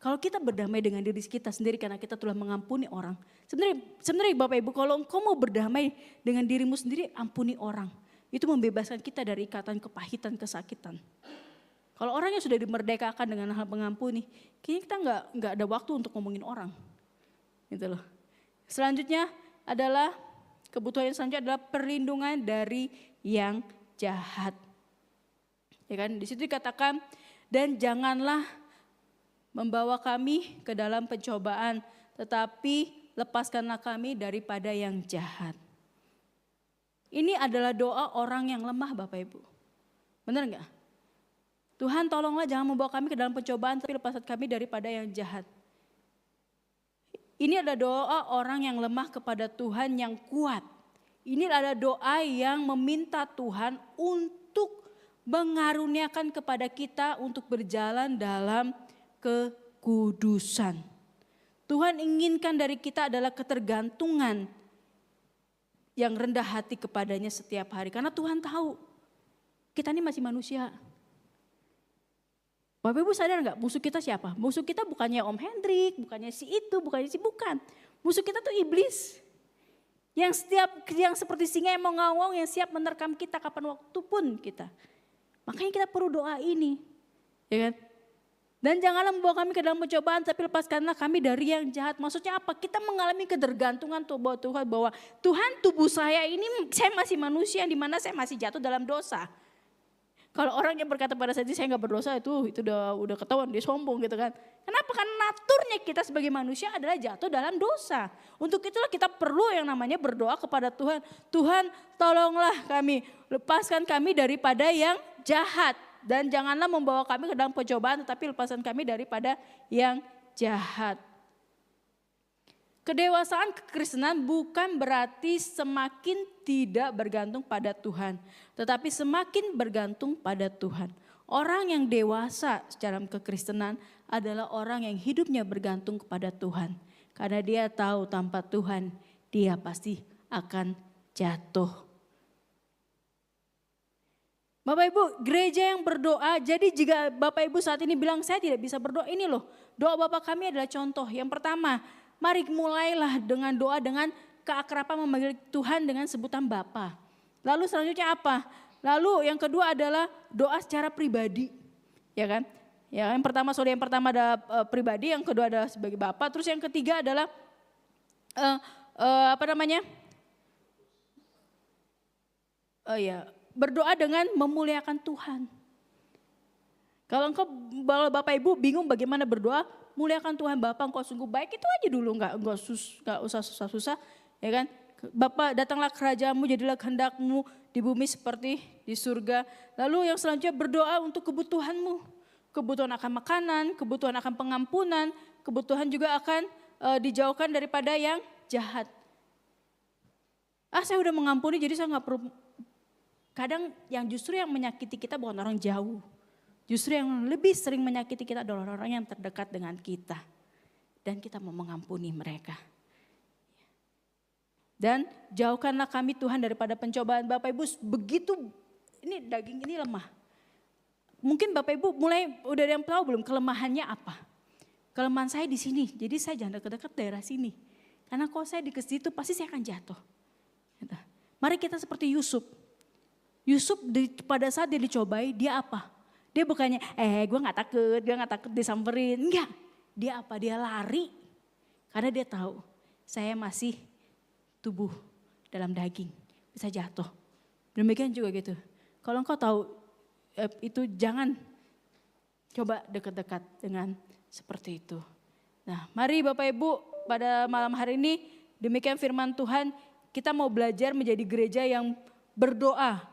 Kalau kita berdamai dengan diri kita sendiri karena kita telah mengampuni orang. Sebenarnya Bapak Ibu, kalau engkau mau berdamai dengan dirimu sendiri, ampuni orang. Itu membebaskan kita dari ikatan kepahitan, kesakitan. Kalau orang yang sudah dimerdekakan dengan hal mengampuni, kayaknya kita nggak ada waktu untuk ngomongin orang, gitu loh. Selanjutnya adalah kebutuhan yang selanjutnya adalah perlindungan dari yang jahat. Ya kan? Di situ dikatakan, dan janganlah membawa kami ke dalam pencobaan, tetapi lepaskanlah kami daripada yang jahat. Ini adalah doa orang yang lemah Bapak Ibu. Benar enggak? Tuhan tolonglah jangan membawa kami ke dalam pencobaan, tapi lepaskan kami daripada yang jahat. Ini adalah doa orang yang lemah kepada Tuhan yang kuat. Ini adalah doa yang meminta Tuhan untuk mengaruniakan kepada kita untuk berjalan dalam kekudusan. Tuhan inginkan dari kita adalah ketergantungan yang rendah hati kepadanya setiap hari. Karena Tuhan tahu kita ini masih manusia. Bapak Ibu sadar gak musuh kita siapa? Musuh kita bukannya Om Hendrik, bukannya si itu, bukannya si bukan. Musuh kita tuh iblis. Yang seperti singa yang mengawang, yang siap menerkam kita kapan waktu pun kita. Makanya kita perlu doa ini. Ya kan? Dan janganlah membawa kami ke dalam pencobaan, tapi lepaskanlah kami dari yang jahat. Maksudnya apa? Kita mengalami ketergantungan bahwa Tuhan tubuh saya ini, saya masih manusia, di mana saya masih jatuh dalam dosa. Kalau orang yang berkata pada saat ini saya nggak berdosa itu udah ketahuan dia sombong gitu kan. Kenapa? Karena naturnya kita sebagai manusia adalah jatuh dalam dosa. Untuk itulah kita perlu yang namanya berdoa kepada Tuhan. Tuhan tolonglah kami, lepaskan kami daripada yang jahat. Dan janganlah membawa kami ke dalam pencobaan, tetapi lepaskan kami daripada yang jahat. Kedewasaan kekristenan bukan berarti semakin tidak bergantung pada Tuhan, tetapi semakin bergantung pada Tuhan. Orang yang dewasa secara kekristenan adalah orang yang hidupnya bergantung kepada Tuhan. Karena dia tahu tanpa Tuhan dia pasti akan jatuh. Bapak Ibu, gereja yang berdoa, jadi jika Bapak Ibu saat ini bilang saya tidak bisa berdoa, ini loh doa Bapak kami adalah contoh. Yang pertama, mari mulailah dengan doa dengan keakraban memanggil Tuhan dengan sebutan Bapa. Lalu selanjutnya apa? Lalu yang kedua adalah doa secara pribadi, ya kan? Ya, yang pertama ada pribadi, yang kedua adalah sebagai Bapa. Terus yang ketiga adalah berdoa dengan memuliakan Tuhan. Kalau Bapak Ibu bingung bagaimana berdoa, muliakan Tuhan. Bapa engkau sungguh baik, itu aja dulu, nggak usah susah-susah, ya kan? Bapa datanglah kerajaanmu, jadilah kehendakmu di bumi seperti di surga. Lalu yang selanjutnya berdoa untuk kebutuhanmu, kebutuhan akan makanan, kebutuhan akan pengampunan, kebutuhan juga akan dijauhkan daripada yang jahat. Saya udah mengampuni, jadi saya nggak perlu. Kadang yang justru yang menyakiti kita bukan orang jauh. Justru yang lebih sering menyakiti kita adalah orang-orang yang terdekat dengan kita. Dan kita mau mengampuni mereka. Dan jauhkanlah kami Tuhan daripada pencobaan. Bapak Ibu begitu, ini daging ini lemah. Mungkin Bapak Ibu mulai udah ada yang tahu belum kelemahannya apa. Kelemahan saya di sini, jadi saya jangan dekat-dekat daerah sini. Karena kalau saya di situ pasti saya akan jatuh. Mari kita seperti Yusuf. Yusuf pada saat dia dicobai, dia apa? Dia bukannya, gue gak takut disamperin. Enggak, dia apa? Dia lari. Karena dia tahu, saya masih tubuh dalam daging, bisa jatuh. Demikian juga gitu. Kalau engkau tahu itu, jangan coba dekat-dekat dengan seperti itu. Nah, mari Bapak Ibu pada malam hari ini, demikian firman Tuhan, kita mau belajar menjadi gereja yang berdoa.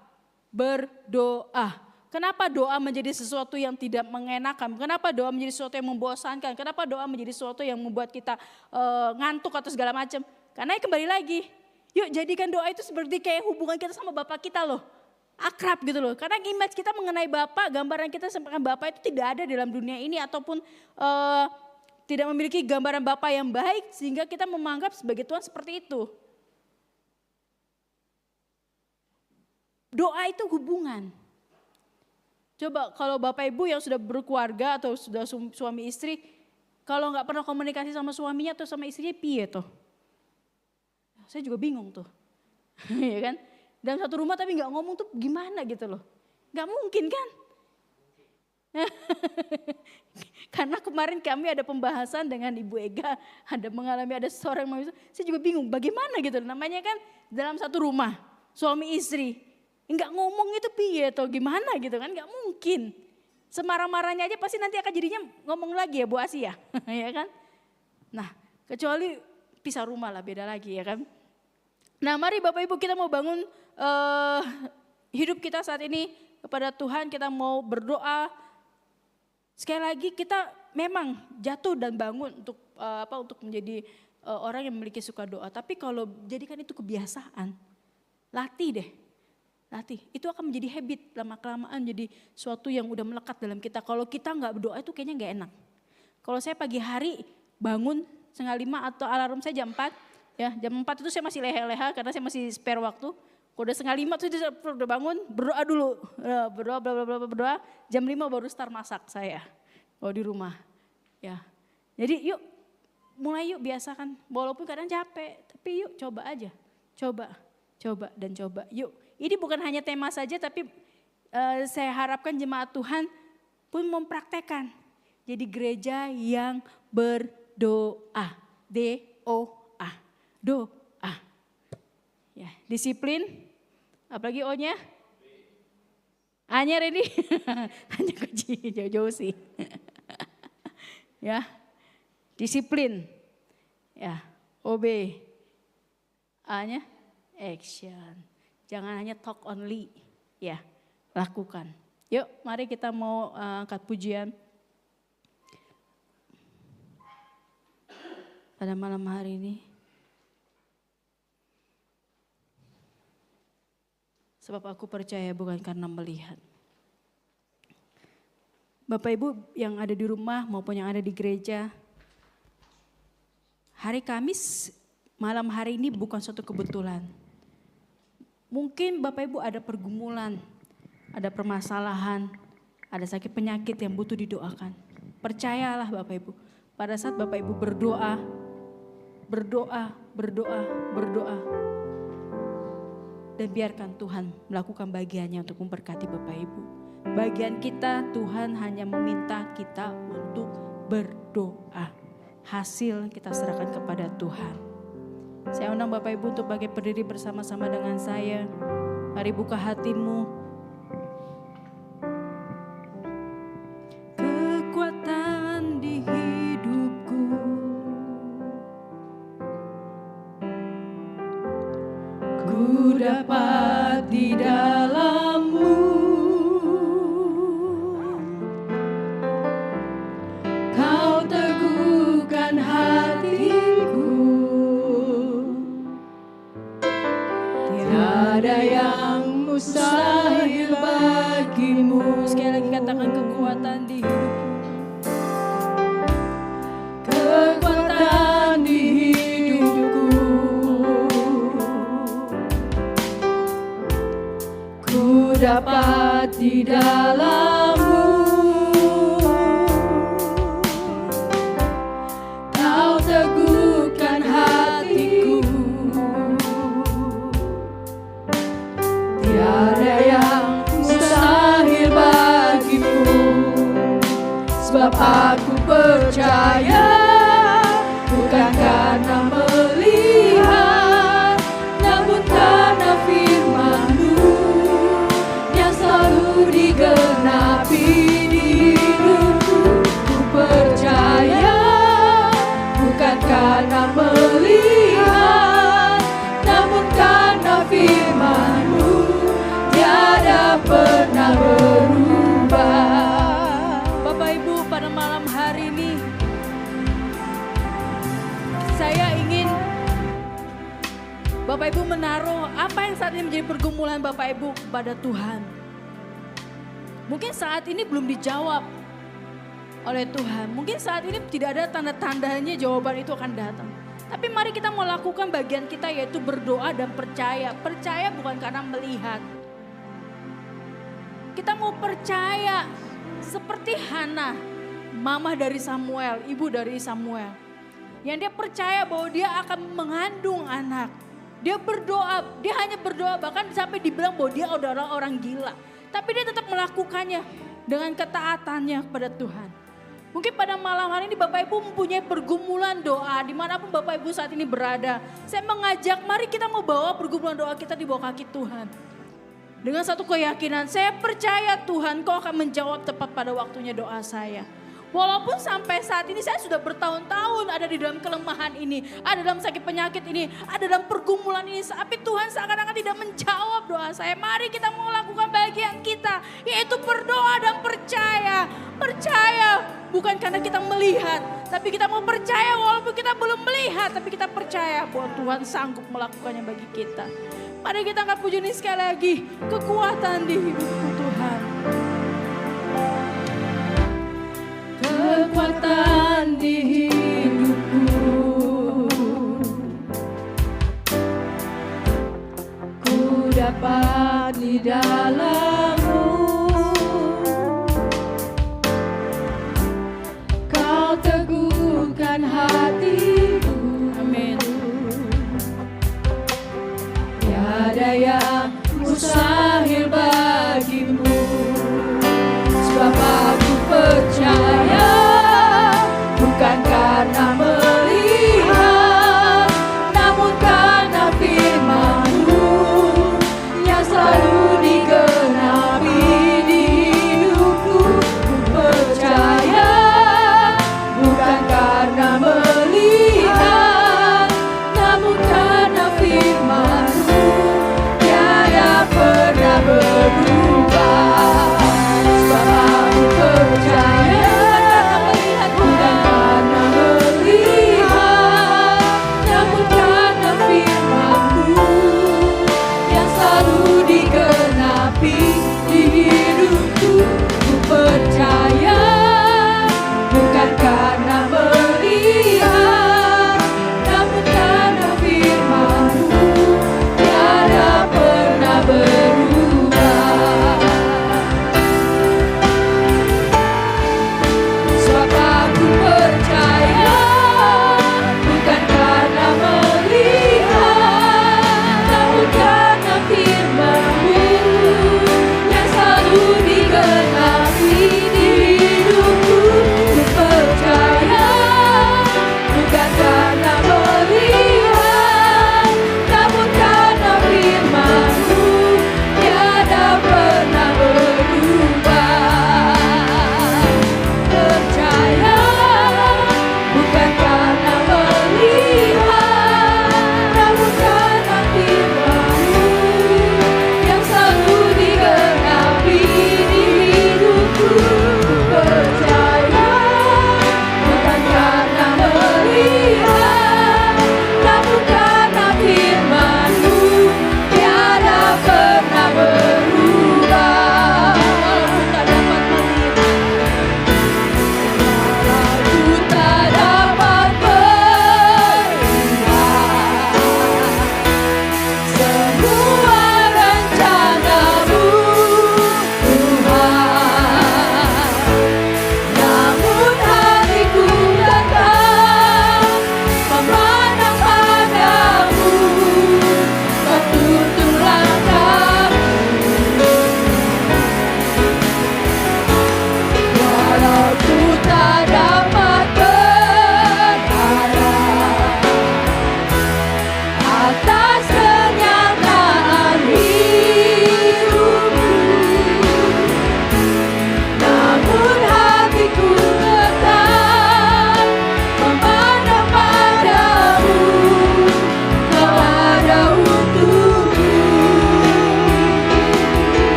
Kenapa doa menjadi sesuatu yang tidak mengenakan? Kenapa doa menjadi sesuatu yang membosankan? Kenapa doa menjadi sesuatu yang membuat kita ngantuk atau segala macam? Karena kembali lagi, yuk jadikan doa itu seperti kayak hubungan kita sama Bapak kita loh. Akrab gitu loh. Karena image kita mengenai Bapak, gambaran kita sama Bapak itu tidak ada dalam dunia ini. Ataupun tidak memiliki gambaran Bapak yang baik sehingga kita menganggap sebagai Tuhan seperti itu. Doa itu hubungan. Coba kalau Bapak Ibu yang sudah berkeluarga atau sudah suami istri, kalau nggak pernah komunikasi sama suaminya atau sama istrinya, piye toh? Saya juga bingung tuh, ya kan? Dalam satu rumah tapi nggak ngomong tuh gimana gitu loh? Nggak mungkin kan? Karena kemarin kami ada pembahasan dengan Ibu Ega, ada seorang mahasiswa, saya juga bingung bagaimana gitu. Namanya kan dalam satu rumah, suami istri. Enggak ngomong itu piye atau gimana gitu kan, enggak mungkin. Semarah-marahnya aja pasti nanti akan jadinya ngomong lagi ya Bu Asia, ya kan. Nah kecuali pisah rumah lah, beda lagi ya kan. Nah mari Bapak Ibu kita mau bangun hidup kita saat ini kepada Tuhan, kita mau berdoa. Sekali lagi kita memang jatuh dan bangun untuk menjadi orang yang memiliki suka doa. Tapi kalau jadikan itu kebiasaan, latih deh. Latih, itu akan menjadi habit lama-kelamaan, jadi suatu yang udah melekat dalam kita. Kalau kita nggak berdoa itu kayaknya nggak enak. Kalau saya pagi hari bangun 4:30 atau alarm saya jam 4, ya jam 4 itu saya masih leha-leha karena saya masih spare waktu. Kalau udah 4:30 tuh saya udah bangun, berdoa dulu, berdoa. Jam 5 baru start masak saya, kalau di rumah. Ya, jadi yuk mulai yuk biasakan, walaupun kadang capek, tapi yuk coba aja, coba dan coba, yuk. Ini bukan hanya tema saja, tapi saya harapkan jemaat Tuhan pun mempraktekkan. Jadi gereja yang berdoa, D-O-A, doa. Ya, disiplin, apalagi O-nya? A-nya ready? Hanya kunci jauh-jauh sih. Ya, disiplin. Ya, OB. A-nya action. Jangan hanya talk only. Ya, lakukan. Yuk, mari kita mau angkat pujian. Pada malam hari ini. Sebab aku percaya bukan karena melihat. Bapak Ibu yang ada di rumah maupun yang ada di gereja. Hari Kamis malam hari ini bukan suatu kebetulan. Mungkin Bapak Ibu ada pergumulan, ada permasalahan, ada sakit penyakit yang butuh didoakan. Percayalah Bapak Ibu, pada saat Bapak Ibu berdoa, dan biarkan Tuhan melakukan bagiannya untuk memberkati Bapak Ibu. Bagian kita, Tuhan hanya meminta kita untuk berdoa. Hasil kita serahkan kepada Tuhan. Saya undang Bapak Ibu untuk berdiri bersama-sama dengan saya. Mari buka hatimu. Kekuatan di hidupku, ku dapat di dalam-Mu. Kau teguhkan hatiku, tiada yang mustahil bagimu. Sekali lagi katakan kekuatan di hidupku. Kekuatan di hidupku, ku dapat di dalam-Mu. Kau teguhkan hatiku, tiada yang mustahil bagimu. Sebab aku percaya bukan karena melihat, namun karena firman-Mu yang selalu digenapi di hidupku. Ku percaya bukan karena melihat, namun karena firman-Mu tiada pernah berubah. Bapak Ibu, pada malam hari ini saya ingin Bapak Ibu menaruh apa yang saat ini menjadi pergumulan Bapak Ibu kepada Tuhan. Mungkin saat ini belum dijawab oleh Tuhan. Mungkin saat ini tidak ada tanda-tandanya jawaban itu akan datang. Tapi mari kita mau lakukan bagian kita, yaitu berdoa dan percaya. Percaya bukan karena melihat. Kita mau percaya seperti Hana, mama dari Samuel, ibu dari Samuel. Yang dia percaya bahwa dia akan mengandung anak. Dia berdoa, dia hanya berdoa, bahkan sampai dibilang bahwa dia adalah orang gila. Tapi dia tetap melakukannya dengan ketaatannya kepada Tuhan. Mungkin pada malam hari ini Bapak Ibu mempunyai pergumulan doa dimanapun Bapak Ibu saat ini berada. Saya mengajak, mari kita mau bawa pergumulan doa kita di bawah kaki Tuhan. Dengan satu keyakinan, saya percaya Tuhan Kau akan menjawab tepat pada waktunya doa saya. Walaupun sampai saat ini saya sudah bertahun-tahun ada di dalam kelemahan ini, ada dalam sakit penyakit ini, ada dalam pergumulan ini, tapi Tuhan seakan-akan tidak menjawab doa saya. Mari kita mau lakukan bagian kita, yaitu berdoa dan percaya. Percaya bukan karena kita melihat, tapi kita mau percaya walaupun kita belum melihat, tapi kita percaya bahwa Tuhan sanggup melakukannya bagi kita. Mari kita angkat pujian ini sekali lagi, kekuatan di hidupku Tuhan. Kekuatan di hidupku, ku dapat di dalam-Mu. Kau teguhkan hatiku. Amin. Tiada yang mustahil bagimu. Sebab aku percaya bukan karena melihat, namun karena firman-Mu yang selalu digenapi.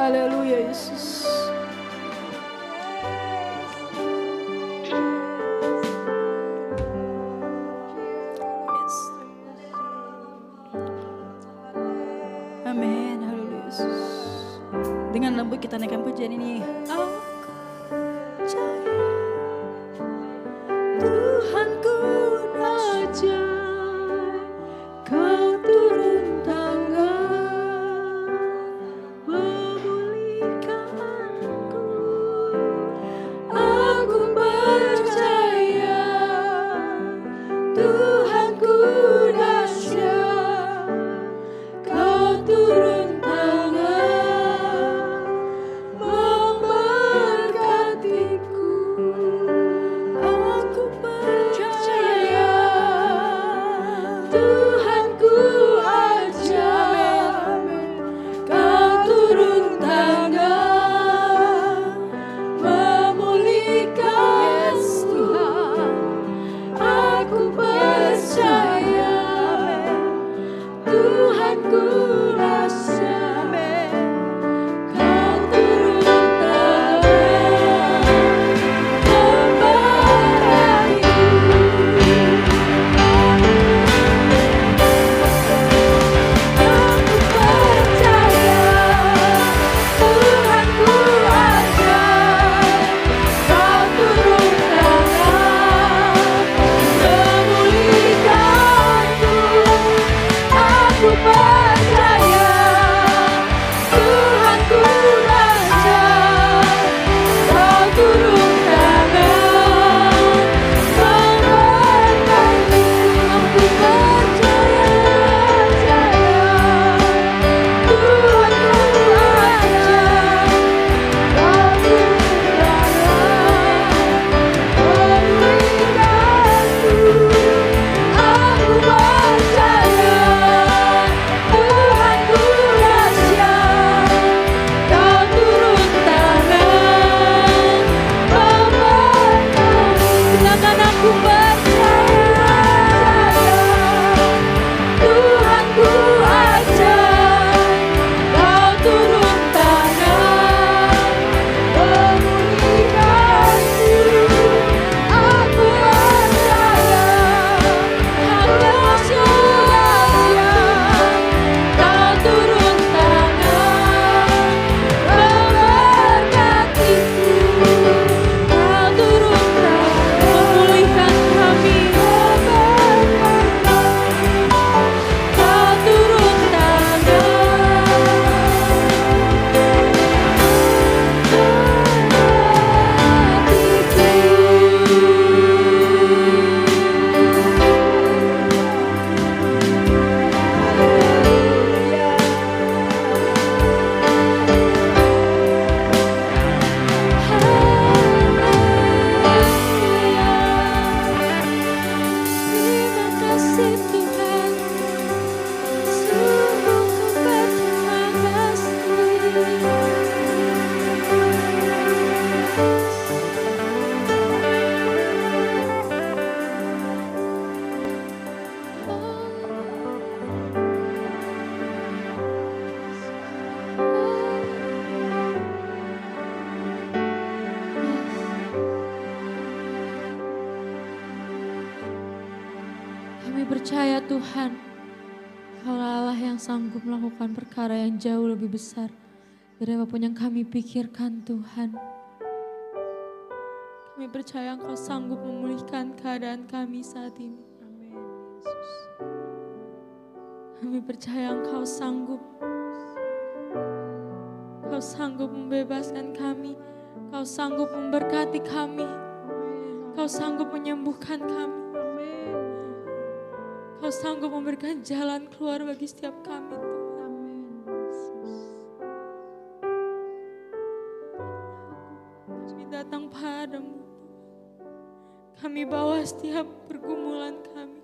Haleluya Yesus. Yes. Amin. Haleluya Yesus. Dengan lembut kita naikkan pujian ini. Aku percaya Tuhanku dahsyat, Kau turun tangan memulihkanku. Aku percaya Tuhanku dahsyat, Kau turun tangan memberkatiku. Aku percaya Tuhanku ajaib, Kau turun tangan memulihkan Tuhan. Aku percaya Tuhanku dahsyat, Kau turun tangan Kami percaya Tuhan, Kau Allah yang sanggup melakukan perkara yang jauh lebih besar dari apapun yang kami pikirkan Tuhan. Kami percaya Engkau sanggup memulihkan keadaan kami saat ini. Amin Yesus. Kami percaya Engkau sanggup. Kau sanggup membebaskan kami. Kau sanggup memberkati kami. Kau sanggup menyembuhkan kami. Kau sanggup memberikan jalan keluar bagi setiap kami Tuhan. Amin Yesus. Kami datang padamu. Kami bawa setiap pergumulan kami.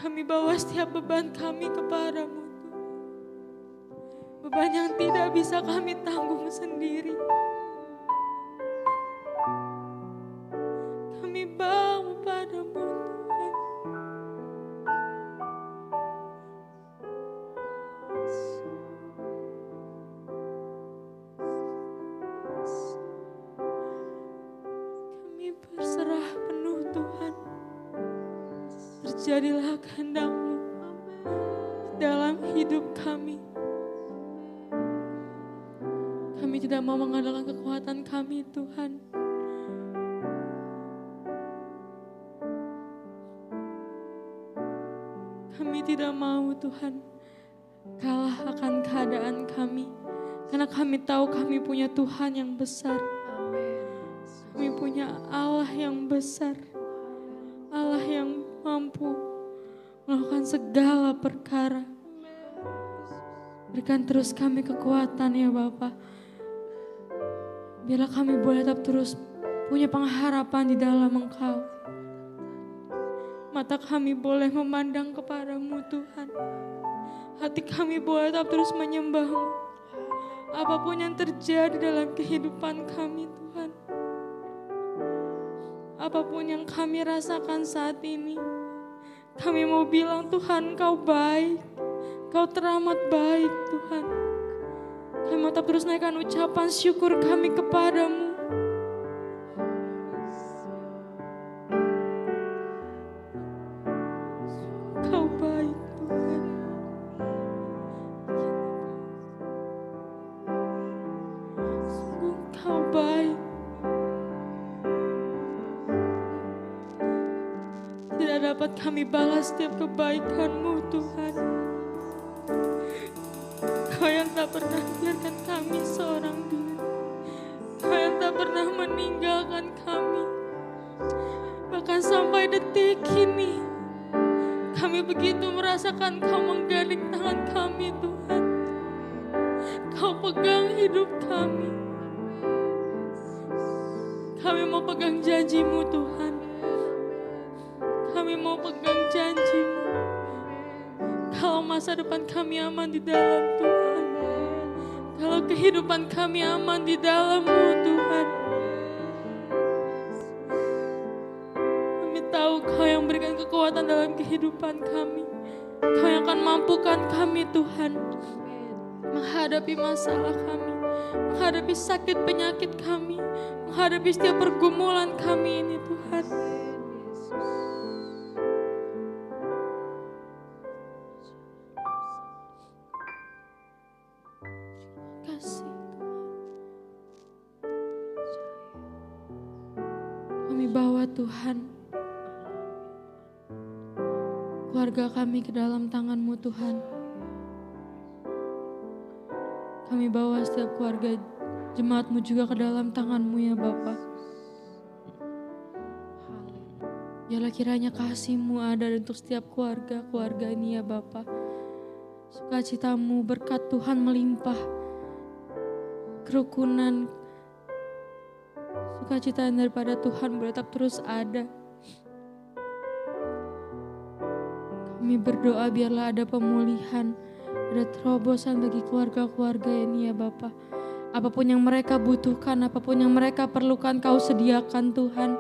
Kami bawa setiap beban kami kepadamu Tuhan. Beban yang tidak bisa kami tanggung sendiri. Kami bawa padamu Tuhan. terjadilah kehendak-Mu dalam hidup kami. Kami tidak mau mengandalkan kekuatan kami, Tuhan. Kami tidak mau, Tuhan, kalah akan keadaan kami. Karena kami tahu kami punya Tuhan yang besar. Kami punya Allah yang besar. Allah yang mampu melakukan segala perkara. Berikan terus kami kekuatan ya Bapa. Biarlah kami boleh tetap terus punya pengharapan di dalam Engkau. Mata kami boleh memandang kepadamu Tuhan. Hati kami boleh tetap terus menyembah-Mu. Apapun yang terjadi dalam kehidupan kami Tuhan. Apapun yang kami rasakan saat ini. Kami mau bilang Tuhan Kau baik. Kau teramat baik Tuhan. Kami mau tetap terus naikkan ucapan syukur kami kepadamu. Kau baik Tuhan. Sungguh Kau baik. Tidak dapat kami balas setiap kebaikan-Mu Tuhan. Kau yang tak pernah biarkan kami seorang diri. Kau yang tak pernah meninggalkan kami. Bahkan sampai detik ini, kami begitu merasakan Kau menggandeng tangan kami Tuhan. Kau pegang hidup kami. Kami mau pegang janji-Mu Tuhan. Kami mau pegang janji-Mu. Kalau masa depan kami aman di dalam Tuhan. Kalau kehidupan kami aman di dalam-Mu Tuhan. Kami tahu Kau yang berikan kekuatan dalam kehidupan kami. Kau yang akan mampukan kami Tuhan. Menghadapi masalah kami. Menghadapi sakit penyakit kami. Menghadapi setiap pergumulan kami ini Tuhan. Kami bawa Tuhan keluarga kami ke dalam tangan-Mu Tuhan. Kami bawa setiap keluarga jemaat-Mu juga ke dalam tangan-Mu ya Bapa. Biarlah kiranya kasih-Mu ada untuk setiap keluarga ini ya Bapa. Sukacita-Mu, berkat Tuhan melimpah. Kerukunan, sukacita daripada Tuhan boleh tetap terus ada. Kami berdoa biarlah ada pemulihan, ada terobosan bagi keluarga-keluarga ini ya Bapa. Apapun yang mereka butuhkan, apapun yang mereka perlukan Kau sediakan Tuhan.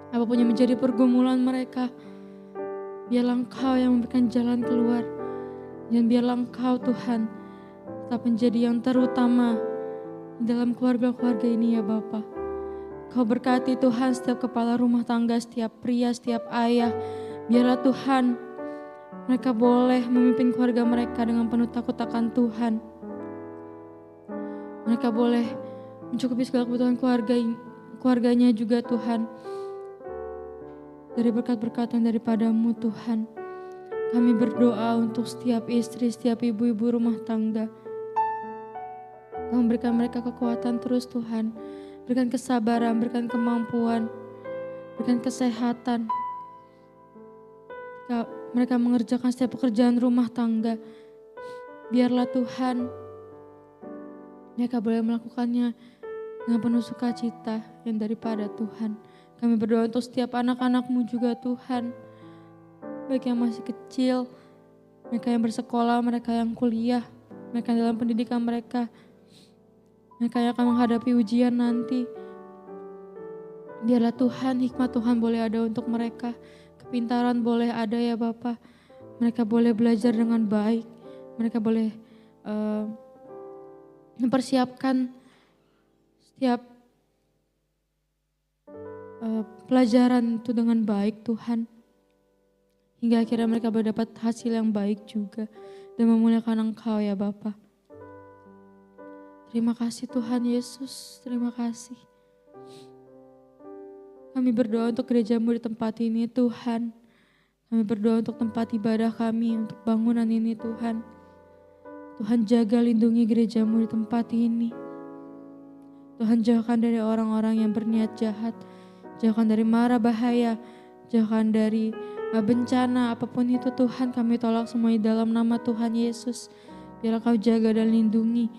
Apapun yang menjadi pergumulan mereka, biarlah Engkau yang memberikan jalan keluar. Dan biarlah Engkau Tuhan tetap menjadi yang terutama dalam keluarga-keluarga ini ya Bapa. Kau berkati Tuhan setiap kepala rumah tangga, setiap pria, setiap ayah. Biarlah Tuhan mereka boleh memimpin keluarga mereka dengan penuh takut akan Tuhan. Mereka boleh mencukupi segala kebutuhan keluarganya juga Tuhan. Dari berkat-berkatan daripada-Mu Tuhan. Kami berdoa untuk setiap istri, setiap ibu-ibu rumah tangga. Kau memberikan mereka kekuatan terus Tuhan. Berikan kesabaran, berikan kemampuan, berikan kesehatan. Mereka mengerjakan setiap pekerjaan rumah tangga. Biarlah Tuhan, mereka boleh melakukannya dengan penuh sukacita yang daripada Tuhan. Kami berdoa untuk setiap anak-anak-Mu juga Tuhan. Baik yang masih kecil, mereka yang bersekolah, mereka yang kuliah, mereka dalam pendidikan mereka. Mereka yang akan menghadapi ujian nanti. Biarlah Tuhan, hikmat Tuhan boleh ada untuk mereka. Kepintaran boleh ada ya Bapa. Mereka boleh belajar dengan baik. Mereka boleh mempersiapkan setiap pelajaran itu dengan baik Tuhan. hingga akhirnya mereka mendapat hasil yang baik juga dan memuliakan Engkau ya Bapa. Terima kasih Tuhan Yesus, terima kasih. Kami berdoa untuk gereja-Mu di tempat ini Tuhan. Kami berdoa untuk tempat ibadah kami, untuk bangunan ini Tuhan. Tuhan jaga lindungi gereja-Mu di tempat ini. Tuhan jauhkan dari orang-orang yang berniat jahat. Jauhkan dari mara bahaya. Jauhkan dari bencana apapun itu Tuhan. Kami tolak semuanya dalam nama Tuhan Yesus. Biarlah Kau jaga dan lindungi.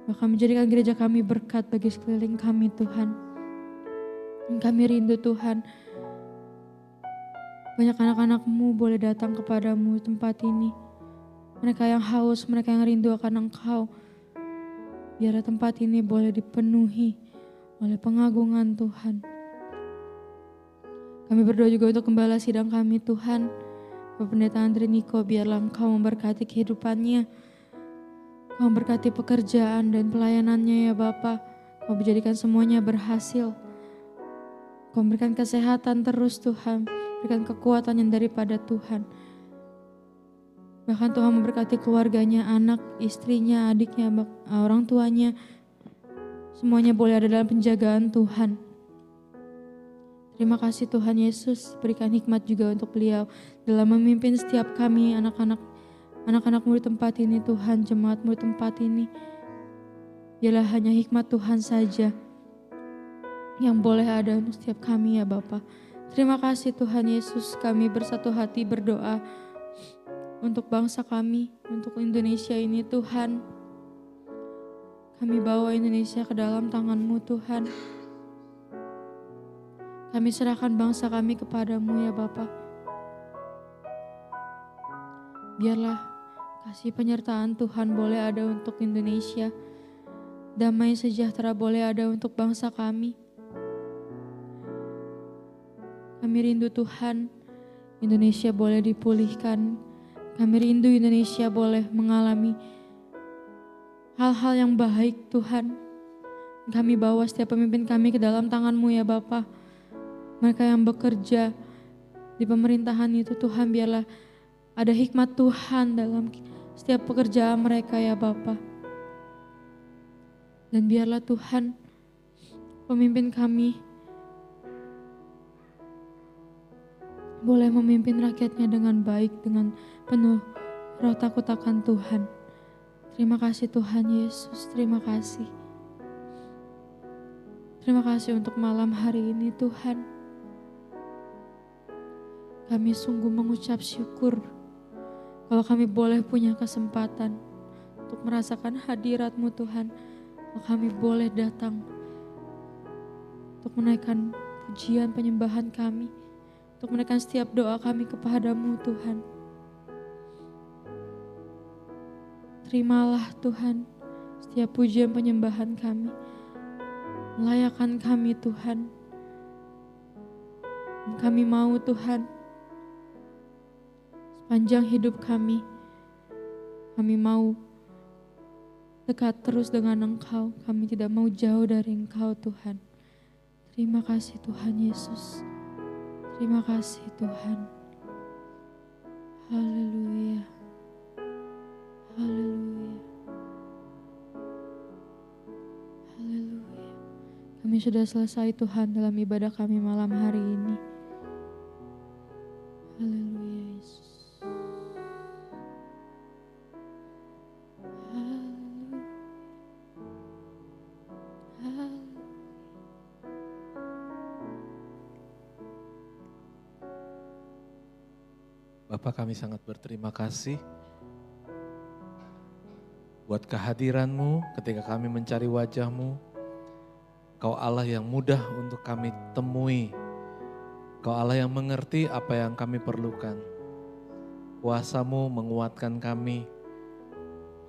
Bahkan menjadikan gereja kami berkat bagi sekeliling kami Tuhan. Dan kami rindu Tuhan. Banyak anak-anak-Mu boleh datang kepadamu di tempat ini. Mereka yang haus, mereka yang rindu akan Engkau. Biar tempat ini boleh dipenuhi oleh pengagungan Tuhan. Kami berdoa juga untuk gembala sidang kami Tuhan. Bapak Pendeta Andre Niko, biarlah Engkau memberkati kehidupannya. Kau memberkati pekerjaan dan pelayanannya ya Bapa. Kau menjadikan semuanya berhasil. Kau memberikan kesehatan terus Tuhan. Berikan kekuatan yang daripada Tuhan. Bahkan Tuhan memberkati keluarganya, anak, istrinya, adiknya, orang tuanya. Semuanya boleh ada dalam penjagaan Tuhan. Terima kasih Tuhan Yesus. Berikan hikmat juga untuk beliau dalam memimpin setiap kami anak-anak-Mu di tempat ini Tuhan, jemaat-Mu di tempat ini. Biarlah hanya hikmat Tuhan saja yang boleh ada untuk setiap kami ya Bapa. Terima kasih Tuhan Yesus. Kami bersatu hati berdoa untuk bangsa kami, untuk Indonesia ini Tuhan. Kami bawa Indonesia ke dalam tangan-Mu Tuhan. Kami serahkan bangsa kami kepadamu ya Bapa. Biarlah kasih penyertaan Tuhan boleh ada untuk Indonesia. Damai sejahtera boleh ada untuk bangsa kami. Kami rindu Tuhan, Indonesia boleh dipulihkan. Kami rindu Indonesia boleh mengalami hal-hal yang baik Tuhan. Kami bawa setiap pemimpin kami ke dalam tangan-Mu ya Bapa. Mereka yang bekerja di pemerintahan itu Tuhan, biarlah ada hikmat Tuhan dalam setiap pekerjaan mereka ya Bapa. Dan biarlah Tuhan pemimpin kami boleh memimpin rakyatnya dengan baik, dengan penuh roh takut akan Tuhan. Terima kasih Tuhan Yesus, terima kasih. Terima kasih untuk malam hari ini Tuhan. Kami sungguh mengucap syukur kalau kami boleh punya kesempatan untuk merasakan hadirat-Mu Tuhan. Kalau kami boleh datang untuk menaikkan pujian penyembahan kami, untuk menaikkan setiap doa kami kepada-Mu Tuhan. Terimalah Tuhan setiap pujian penyembahan kami. Melayakkan kami Tuhan. Kami mau Tuhan, sepanjang hidup kami mau dekat terus dengan Engkau. Kami tidak mau jauh dari Engkau Tuhan. Terima kasih Tuhan Yesus. Terima kasih Tuhan. Haleluya. Haleluya. Haleluya. Kami sudah selesai Tuhan dalam ibadah kami malam hari ini. Haleluya Yesus. Haleluya. Haleluya. Bapa, kami sangat berterima kasih buat kehadiran-Mu ketika kami mencari wajah-Mu. Kau Allah yang mudah untuk kami temui. Kau Allah yang mengerti apa yang kami perlukan. Kuasa-Mu menguatkan kami.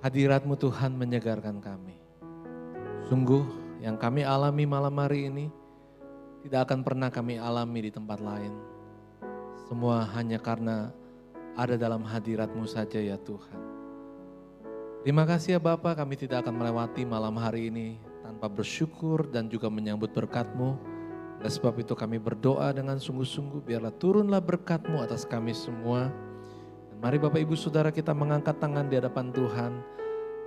Hadirat-Mu Tuhan menyegarkan kami. Sungguh yang kami alami malam hari ini tidak akan pernah kami alami di tempat lain. Semua hanya karena ada dalam hadirat-Mu saja ya Tuhan. Terima kasih ya Bapa, kami tidak akan melewati malam hari ini tanpa bersyukur dan juga menyambut berkat-Mu. Oleh sebab itu kami berdoa dengan sungguh-sungguh, biarlah turunlah berkat-Mu atas kami semua. Dan mari Bapak Ibu Saudara kita mengangkat tangan di hadapan Tuhan.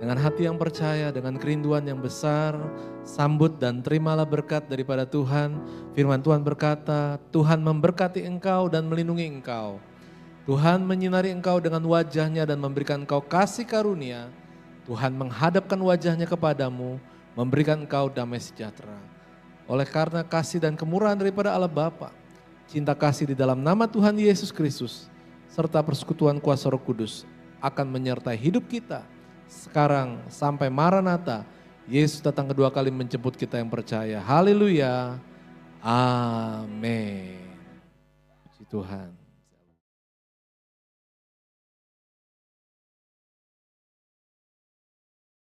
Dengan hati yang percaya, dengan kerinduan yang besar, sambut dan terimalah berkat daripada Tuhan. Firman Tuhan berkata, Tuhan memberkati engkau dan melindungi engkau. Tuhan menyinari engkau dengan wajahnya dan memberikan engkau kasih karunia. Tuhan menghadapkan wajahnya kepadamu, memberikan engkau damai sejahtera. Oleh karena kasih dan kemurahan daripada Allah Bapa, cinta kasih di dalam nama Tuhan Yesus Kristus, serta persekutuan kuasa Roh Kudus akan menyertai hidup kita sekarang sampai Maranatha, Yesus datang kedua kali menjemput kita yang percaya. Haleluya. Amin. Puji Tuhan.